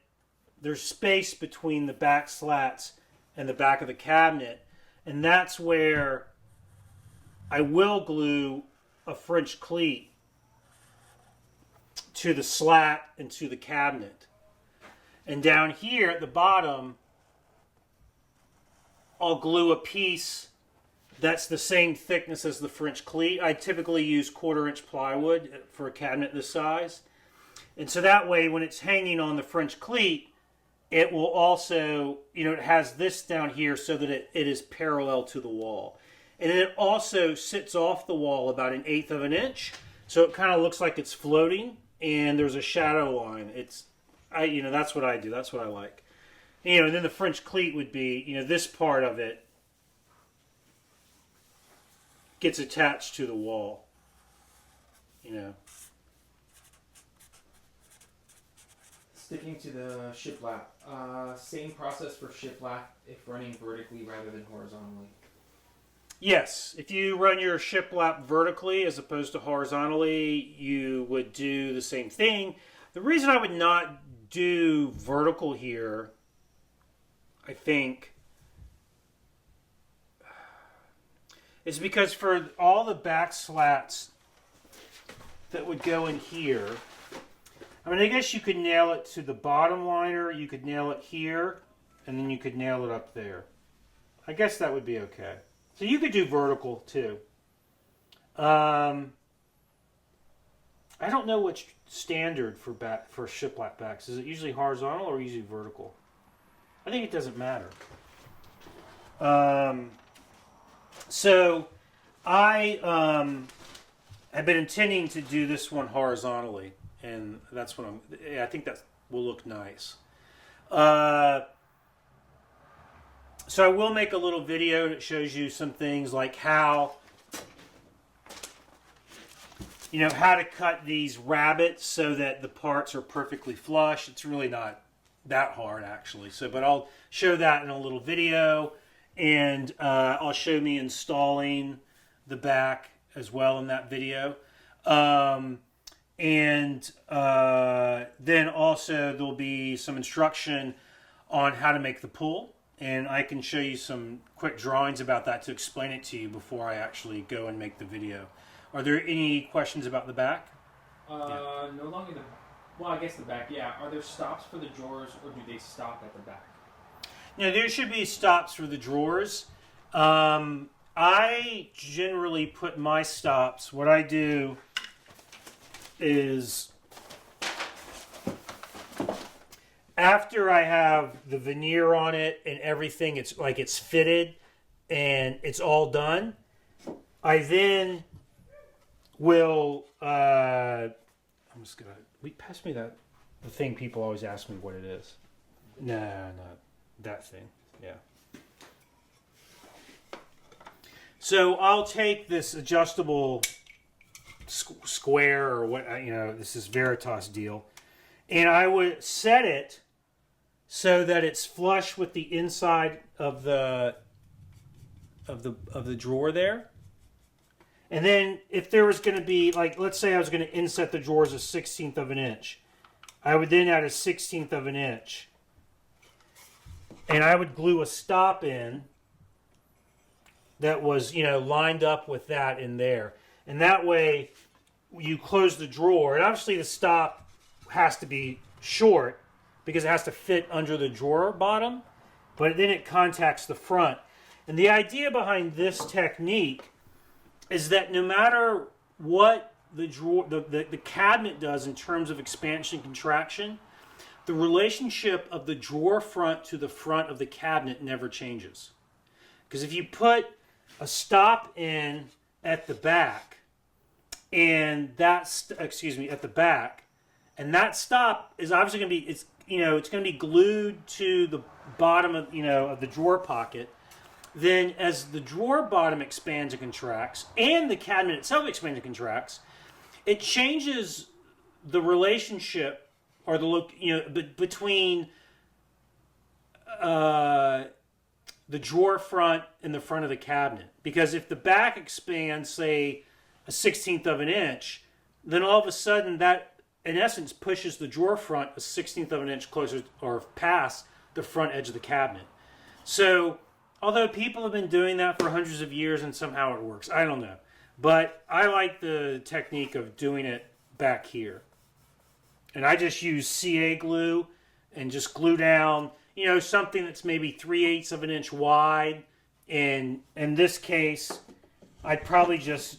there's space between the back slats and the back of the cabinet. And that's where I will glue a French cleat to the slat and to the cabinet. And down here at the bottom, I'll glue a piece that's the same thickness as the French cleat. I typically use 1/4-inch plywood for a cabinet this size. And so that way, when it's hanging on the French cleat, it will also, it has this down here so that it is parallel to the wall. And then it also sits off the wall about 1/8 of an inch. So it kind of looks like it's floating and there's a shadow line. That's what I do. That's what I like. And then the French cleat would be, this part of it gets attached to the wall. Sticking to the shiplap, same process for shiplap if running vertically rather than horizontally. Yes, if you run your shiplap vertically as opposed to horizontally, you would do the same thing. The reason I would not do vertical here, I think, is because for all the back slats that would go in here, I guess you could nail it to the bottom liner, you could nail it here, and then you could nail it up there. I guess that would be okay. So you could do vertical too. I don't know which standard for shiplap backs. Is it usually horizontal or usually vertical? I think it doesn't matter. So I have been intending to do this one horizontally, and that's what I think that will look nice. So I will make a little video that shows you some things like how to cut these rabbets so that the parts are perfectly flush. It's really not that hard, actually. But I'll show that in a little video, and I'll show me installing the back as well in that video. Then also there'll be some instruction on how to make the pull. And I can show you some quick drawings about that to explain it to you before I actually go and make the video. Are there any questions about the back? No longer the... Well, I guess the back, yeah. Are there stops for the drawers, or do they stop at the back? There should be stops for the drawers. I generally put my stops... What I do is... After I have the veneer on it and everything, it's fitted and it's all done, I then will, I'm just going to, pass me the thing people always ask me what it is. No, not that thing, yeah. So I'll take this adjustable square or what, this is Veritas deal, and I would set it so that it's flush with the inside of the drawer there. And then if there was going to be, like, let's say I was going to inset the drawers 1/16 of an inch, I would then add 1/16 of an inch, and I would glue a stop in that was, lined up with that in there. And that way you close the drawer, and obviously the stop has to be short because it has to fit under the drawer bottom, but then it contacts the front. And the idea behind this technique is that no matter what the cabinet does in terms of expansion and contraction, the relationship of the drawer front to the front of the cabinet never changes. Because if you put a stop in at the back, and that's at the back, and that stop is obviously going to be it's going to be glued to the bottom of of the drawer pocket. Then as the drawer bottom expands and contracts, and the cabinet itself expands and contracts, it changes the relationship or the look between the drawer front and the front of the cabinet. Because if the back expands, say, a 1/16 of an inch, then all of a sudden that, in essence, pushes the drawer front a 1/16 of an inch closer or past the front edge of the cabinet. So, although people have been doing that for hundreds of years and somehow it works, I don't know. But I like the technique of doing it back here. And I just use CA glue and just glue down something that's maybe 3/8 of an inch wide. And in this case, I'd probably just,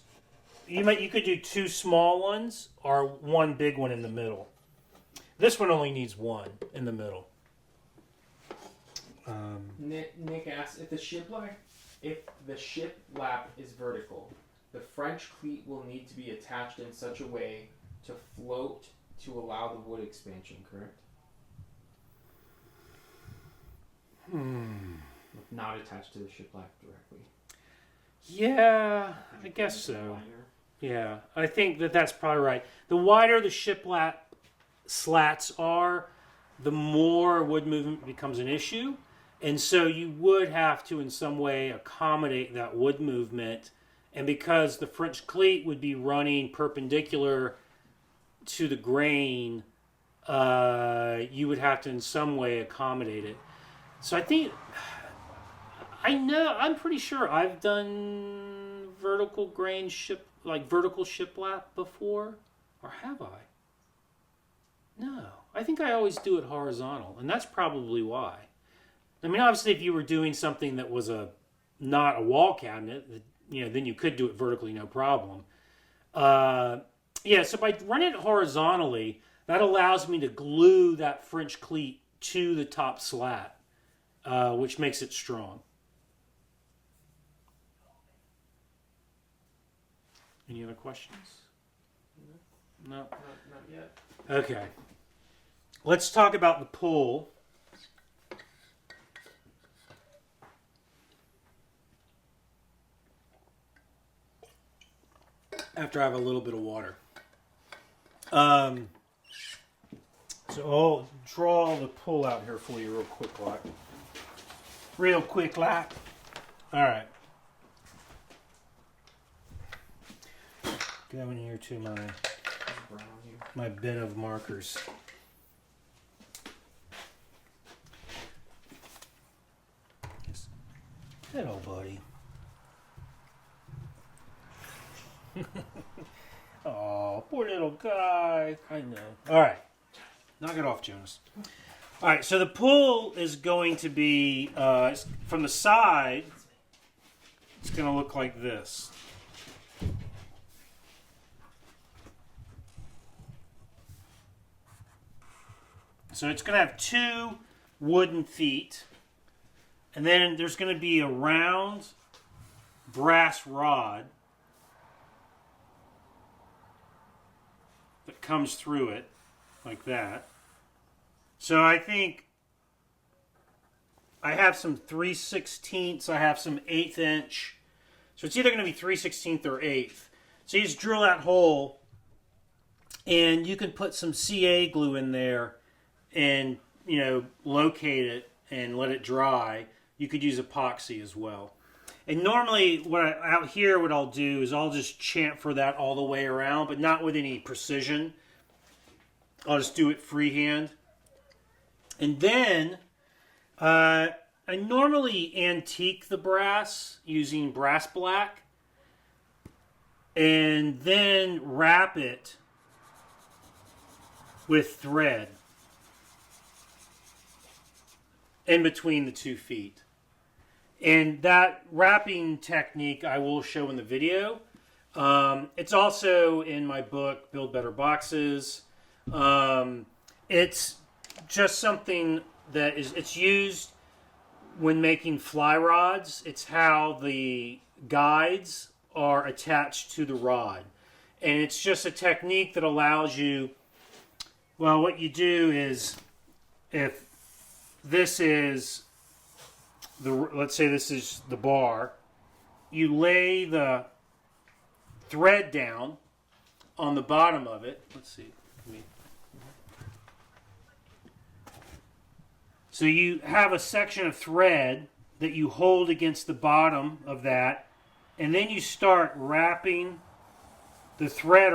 you could do 2 small ones or 1 big one in the middle. This one only needs 1 in the middle. Nick asks, if the shiplap is vertical, the French cleat will need to be attached in such a way to float to allow the wood expansion, correct? Not attached to the shiplap directly. Yeah, I guess so. Yeah, I think that's probably right. The wider the shiplap slats are, the more wood movement becomes an issue. And so you would have to in some way accommodate that wood movement. And because the French cleat would be running perpendicular to the grain, you would have to in some way accommodate it. So I'm pretty sure I've done vertical shiplap before. Or have I? No. I think I always do it horizontal. And that's probably why. I mean, obviously, if you were doing something that was not a wall cabinet, then you could do it vertically, no problem. So by running it horizontally, that allows me to glue that French cleat to the top slat, which makes it strong. Any other questions? No? Not yet. Okay. Let's talk about the pull. After I have a little bit of water. So I'll draw the pull out here for you real quick like. All right. Go in here to my bin of markers. Hello, buddy. Oh, poor little guy. I know. All right. Knock it off, Jonas. All right, so the pull is going to be, from the side, it's going to look like this. So it's going to have 2 wooden feet, and then there's going to be a round brass rod that comes through it like that. So I think I have some 3/16, I have some 1/8 inch. So it's either going to be 3/16 or 1/8. So you just drill that hole, and you can put some CA glue in there and, locate it and let it dry. You could use epoxy as well. And normally, out here, what I'll do is I'll just chamfer that all the way around, but not with any precision. I'll just do it freehand. And then, I normally antique the brass using brass black, and then wrap it with thread in between the 2 feet. And that wrapping technique I will show in the video. It's also in my book, Build Better Boxes. It's just something that it's used when making fly rods. It's how the guides are attached to the rod. And it's just a technique that allows you, well, what you do is, if this is let's say this is the bar, you lay the thread down on the bottom of it. Let's see. So you have a section of thread that you hold against the bottom of that, and then you start wrapping the thread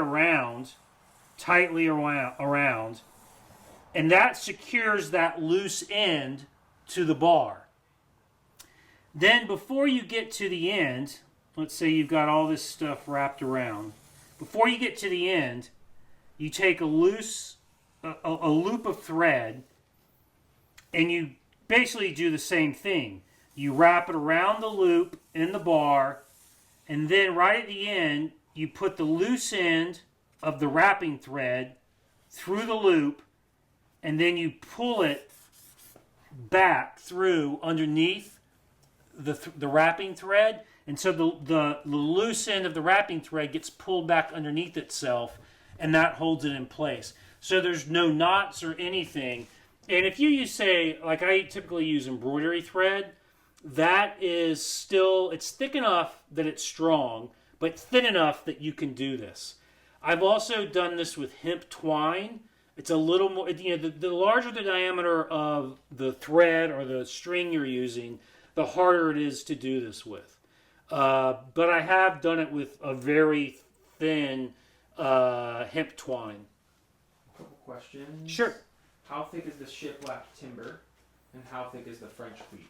tightly around, and that secures that loose end to the bar. Then before you get to the end, let's say you've got all this stuff wrapped around. Before you get to the end, you take a loop of thread, and you basically do the same thing. You wrap it around the loop in the bar, and then right at the end, you put the loose end of the wrapping thread through the loop, and then you pull it back through underneath the wrapping thread. And so the loose end of the wrapping thread gets pulled back underneath itself, and that holds it in place. So there's no knots or anything. And if you use, say, like I typically use embroidery thread, that is still, it's thick enough that it's strong, but thin enough that you can do this. I've also done this with hemp twine. It's a little more, the larger the diameter of the thread or the string you're using, the harder it is to do this with. But I have done it with a very thin hemp twine. A couple questions. Sure. How thick is the shiplap timber, and how thick is the French cleat?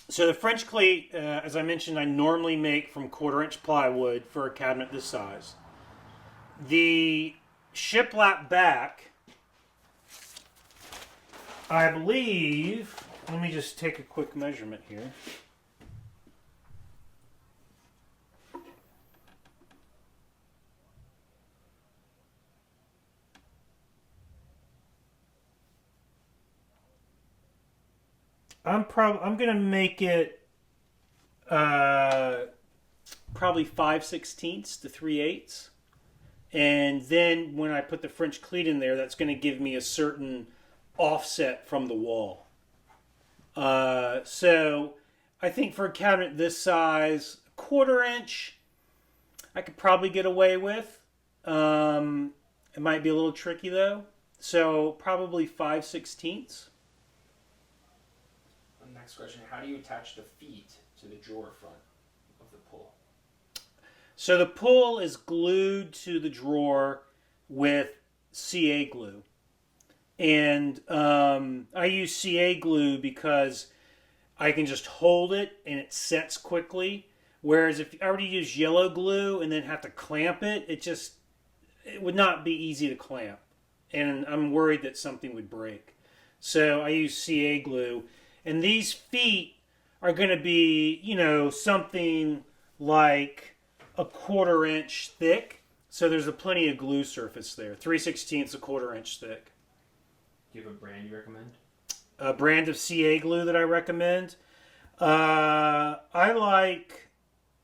So the French cleat, as I mentioned, I normally make from 1/4-inch plywood for a cabinet this size. The shiplap back, I believe, let me just take a quick measurement here. I'm gonna make it probably 5/16 to 3/8, and then when I put the French cleat in there, that's going to give me a certain offset from the wall. So I think for a cabinet this size, 1/4-inch, I could probably get away with. It might be a little tricky though, so probably 5/16. Next question, how do you attach the feet to the drawer front of the pull? So the pull is glued to the drawer with CA glue. And I use CA glue because I can just hold it and it sets quickly. Whereas if I were to use yellow glue and then have to clamp it, it would not be easy to clamp. And I'm worried that something would break. So I use CA glue. And these feet are going to be, something like a 1/4-inch thick. So there's plenty of glue surface there. 3/16, a 1/4-inch thick. Do you have a brand you recommend? A brand of CA glue that I recommend. I like,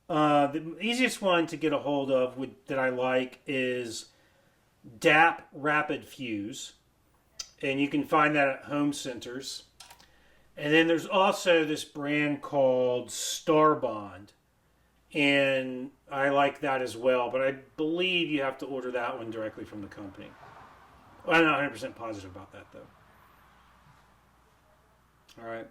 the easiest one to get a hold of that I like is DAP Rapid Fuse. And you can find that at home centers. And then there's also this brand called Starbond, and I like that as well, but I believe you have to order that one directly from the company. Well, I'm not 100% positive about that, though. All right.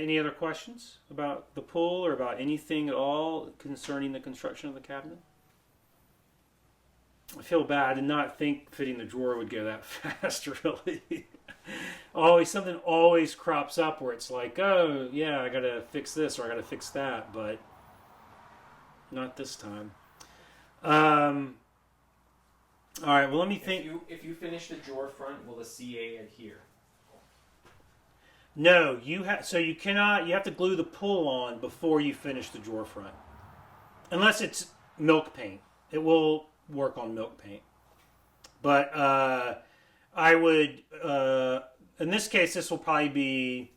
Any other questions about the pull or about anything at all concerning the construction of the cabinet? I feel bad. I did not think fitting the drawer would go that fast, really. Something always crops up where it's like, oh, yeah, I got to fix this or I got to fix that, but not this time. All right, well, let me think. If you finish the drawer front, will the CA adhere? No, you have to glue the pull on before you finish the drawer front. Unless it's milk paint. It will work on milk paint. But I would, in this case, this will probably be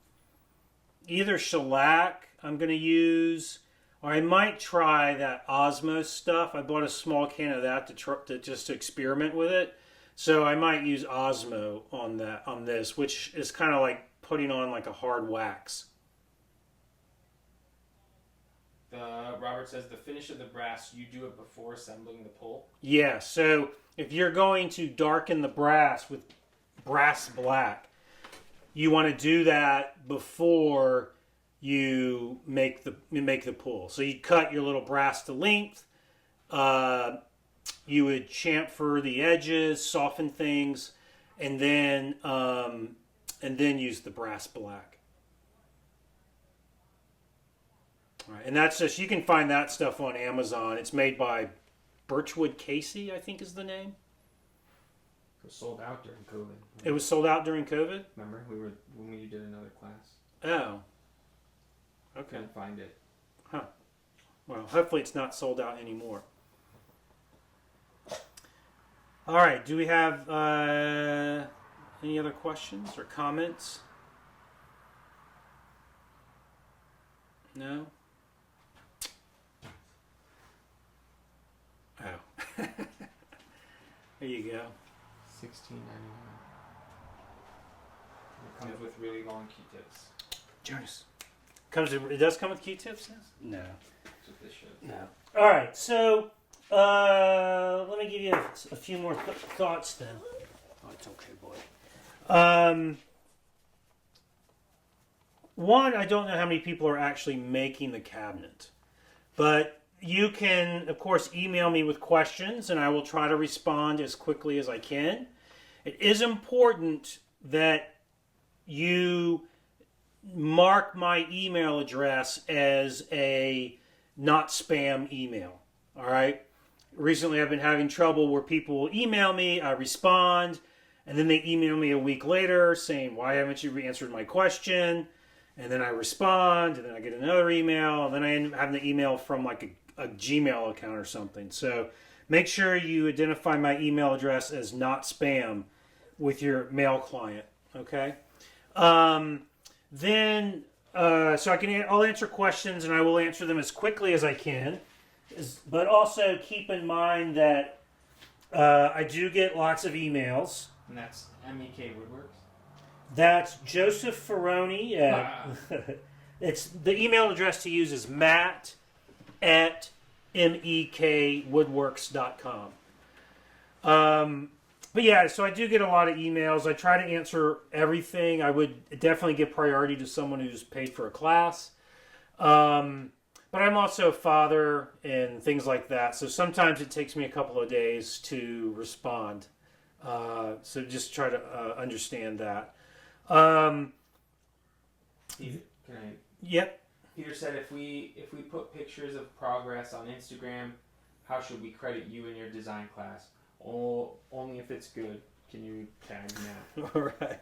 either shellac I'm going to use, or I might try that Osmos stuff. I bought a small can of that to just to experiment with it. So I might use Osmo on this, which is kind of like putting on like a hard wax. Robert says the finish of the brass, you do it before assembling the pole. Yeah, so if you're going to darken the brass with brass black, you want to do that before you make the pull. So you cut your little brass to length. You would chamfer the edges, soften things, and then use the brass black. All right, and that's just, you can find that stuff on Amazon. It's made by Birchwood Casey, I think is the name. It was sold out during COVID. It was sold out during COVID? Remember, when we did another class. Oh. Okay. Couldn't find it. Huh. Well, hopefully it's not sold out anymore. All right. Do we have any other questions or comments? No? Oh. There you go. $16.99. It comes with really long Q-tips. Jonas. It does come with Q-tips? No. That's what this shows. No. All right. So let me give you a few more thoughts then. Oh, it's okay, boy. One, I don't know how many people are actually making the cabinet, but you can, of course, email me with questions, and I will try to respond as quickly as I can. It is important that you mark my email address as a not spam email. All right. Recently, I've been having trouble where people will email me, I respond, and then they email me a week later saying, "Why haven't you answered my question?" And then I respond, and then I get another email, and then I end up having the email from like a Gmail account or something. So make sure you identify my email address as not spam with your mail client. Okay. Then, so I'll answer questions, and I will answer them as quickly as I can. But also keep in mind that I do get lots of emails. And that's MEK Woodworks? That's Joseph Ferroni. It's the email address to use is matt@mekwoodworks.com. But yeah, so I do get a lot of emails. I try to answer everything. I would definitely give priority to someone who's paid for a class. But I'm also a father and things like that. So sometimes it takes me a couple of days to respond. So just try to understand that. Can I? Yep. Peter said if we put pictures of progress on Instagram, how should we credit you in your design class? Only if it's good. Can you tag Matt? All right.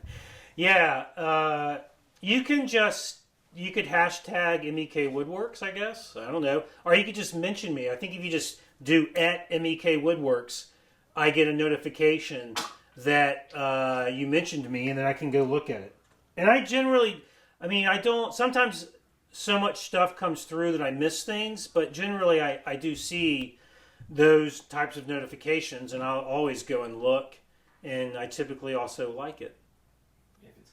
Yeah. You could hashtag MEK Woodworks, I guess. I don't know. Or you could just mention me. I think if you just do @MEK Woodworks, I get a notification that you mentioned me, and then I can go look at it. And I don't, sometimes so much stuff comes through that I miss things, but generally I do see those types of notifications, and I'll always go and look, and I typically also like it. If it's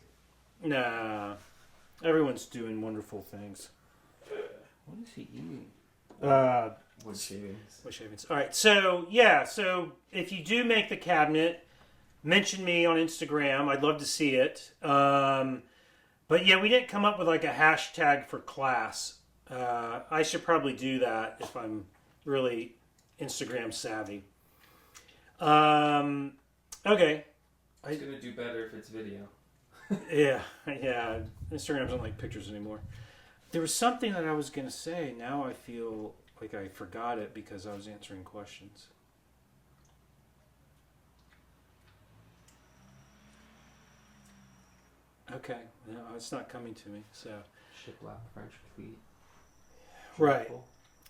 good. Nah, everyone's doing wonderful things. What is he eating? Wood shavings. Wood shavings. All right, so yeah, so if you do make the cabinet, mention me on Instagram. I'd love to see it. But yeah, we didn't come up with like a hashtag for class. I should probably do that if I'm really Instagram savvy. Okay. It's gonna do better if it's video. Yeah. Instagram doesn't like pictures anymore. There was something that I was going to say. Now I feel like I forgot it because I was answering questions. Okay. No, it's not coming to me. So. Shiplap French pleat. Right.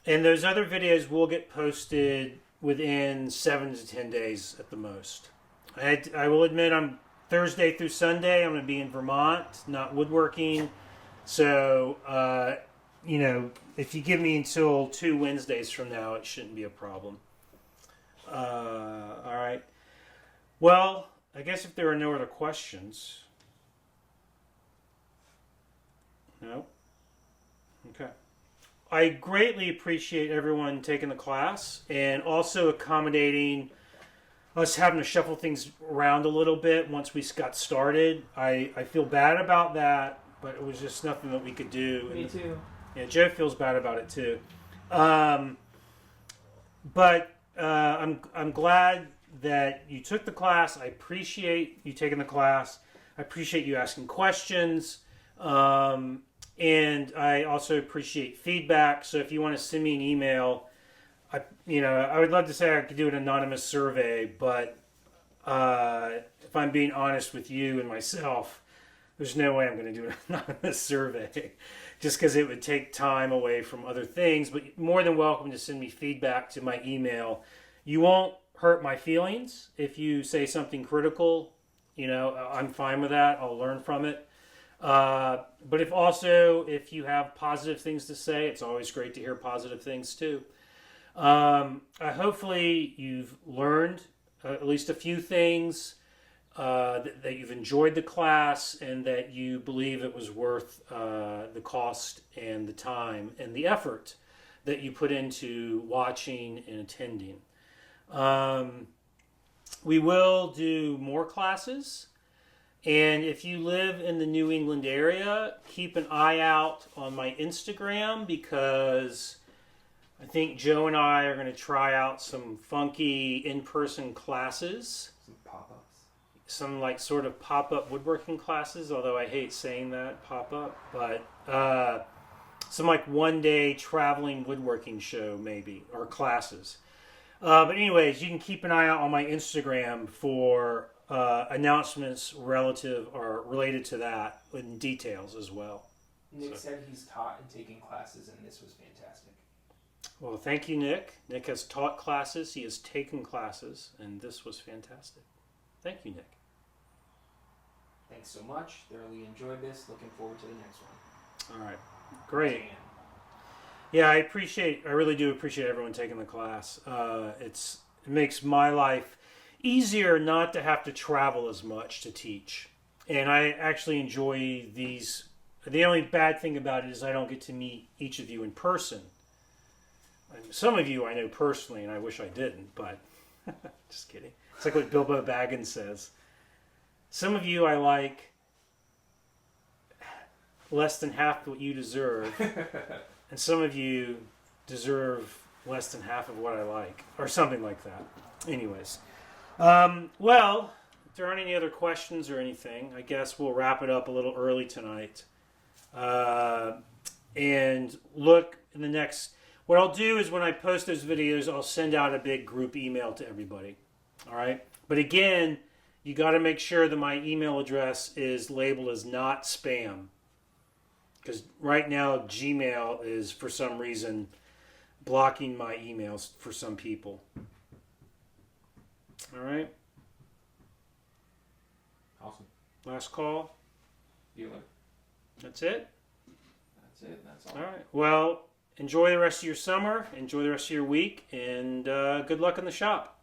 And those other videos will get posted within 7 to 10 days at the most. I will admit I'm Thursday through Sunday, I'm going to be in Vermont, not woodworking. So, if you give me until 2 Wednesdays from now, it shouldn't be a problem. All right. Well, I guess if there are no other questions. No? Okay. I greatly appreciate everyone taking the class and also accommodating us having to shuffle things around a little bit once we got started. I feel bad about that, but it was just nothing that we could do. Me too. Yeah, Joe feels bad about it too. But I'm glad that you took the class. I appreciate you taking the class. I appreciate you asking questions. And I also appreciate feedback. So if you want to send me an email, I would love to say I could do an anonymous survey, but if I'm being honest with you and myself, there's no way I'm going to do an anonymous survey just because it would take time away from other things. But you're more than welcome to send me feedback to my email. You won't hurt my feelings if you say something critical. I'm fine with that. I'll learn from it. But if you have positive things to say, it's always great to hear positive things too. Hopefully you've learned at least a few things, that you've enjoyed the class and that you believe it was worth the cost and the time and the effort that you put into watching and attending. We will do more classes. And if you live in the New England area, keep an eye out on my Instagram because I think Joe and I are going to try out some funky in-person classes. Some pop-ups. Some sort of pop-up woodworking classes, although I hate saying that, pop-up. But some one-day traveling woodworking show maybe, or classes. But anyways, you can keep an eye out on my Instagram for announcements related to that in details as well. Nick said he's taught and taken classes, and this was fantastic. Well, thank you, Nick. Nick has taught classes, he has taken classes, and this was fantastic. Thank you, Nick. Thanks so much. Thoroughly enjoyed this. Looking forward to the next one. All right. Great. Dan. Yeah, I really do appreciate everyone taking the class. It makes my life easier not to have to travel as much to teach. And I actually enjoy these. The only bad thing about it is I don't get to meet each of you in person. Some of you I know personally, and I wish I didn't, but just kidding. It's like what Bilbo Baggins says. Some of you I like less than half what you deserve, and some of you deserve less than half of what I like, or something like that. Anyways. Well, if there aren't any other questions or anything, I guess we'll wrap it up a little early tonight. And look in the next... What I'll do is when I post those videos, I'll send out a big group email to everybody. All right? But again, you got to make sure that my email address is labeled as not spam. Because right now, Gmail is, for some reason, blocking my emails for some people. All right? Awesome. Last call. Bueller. That's it? That's it. That's all. All right. Well, enjoy the rest of your summer. Enjoy the rest of your week. And good luck in the shop.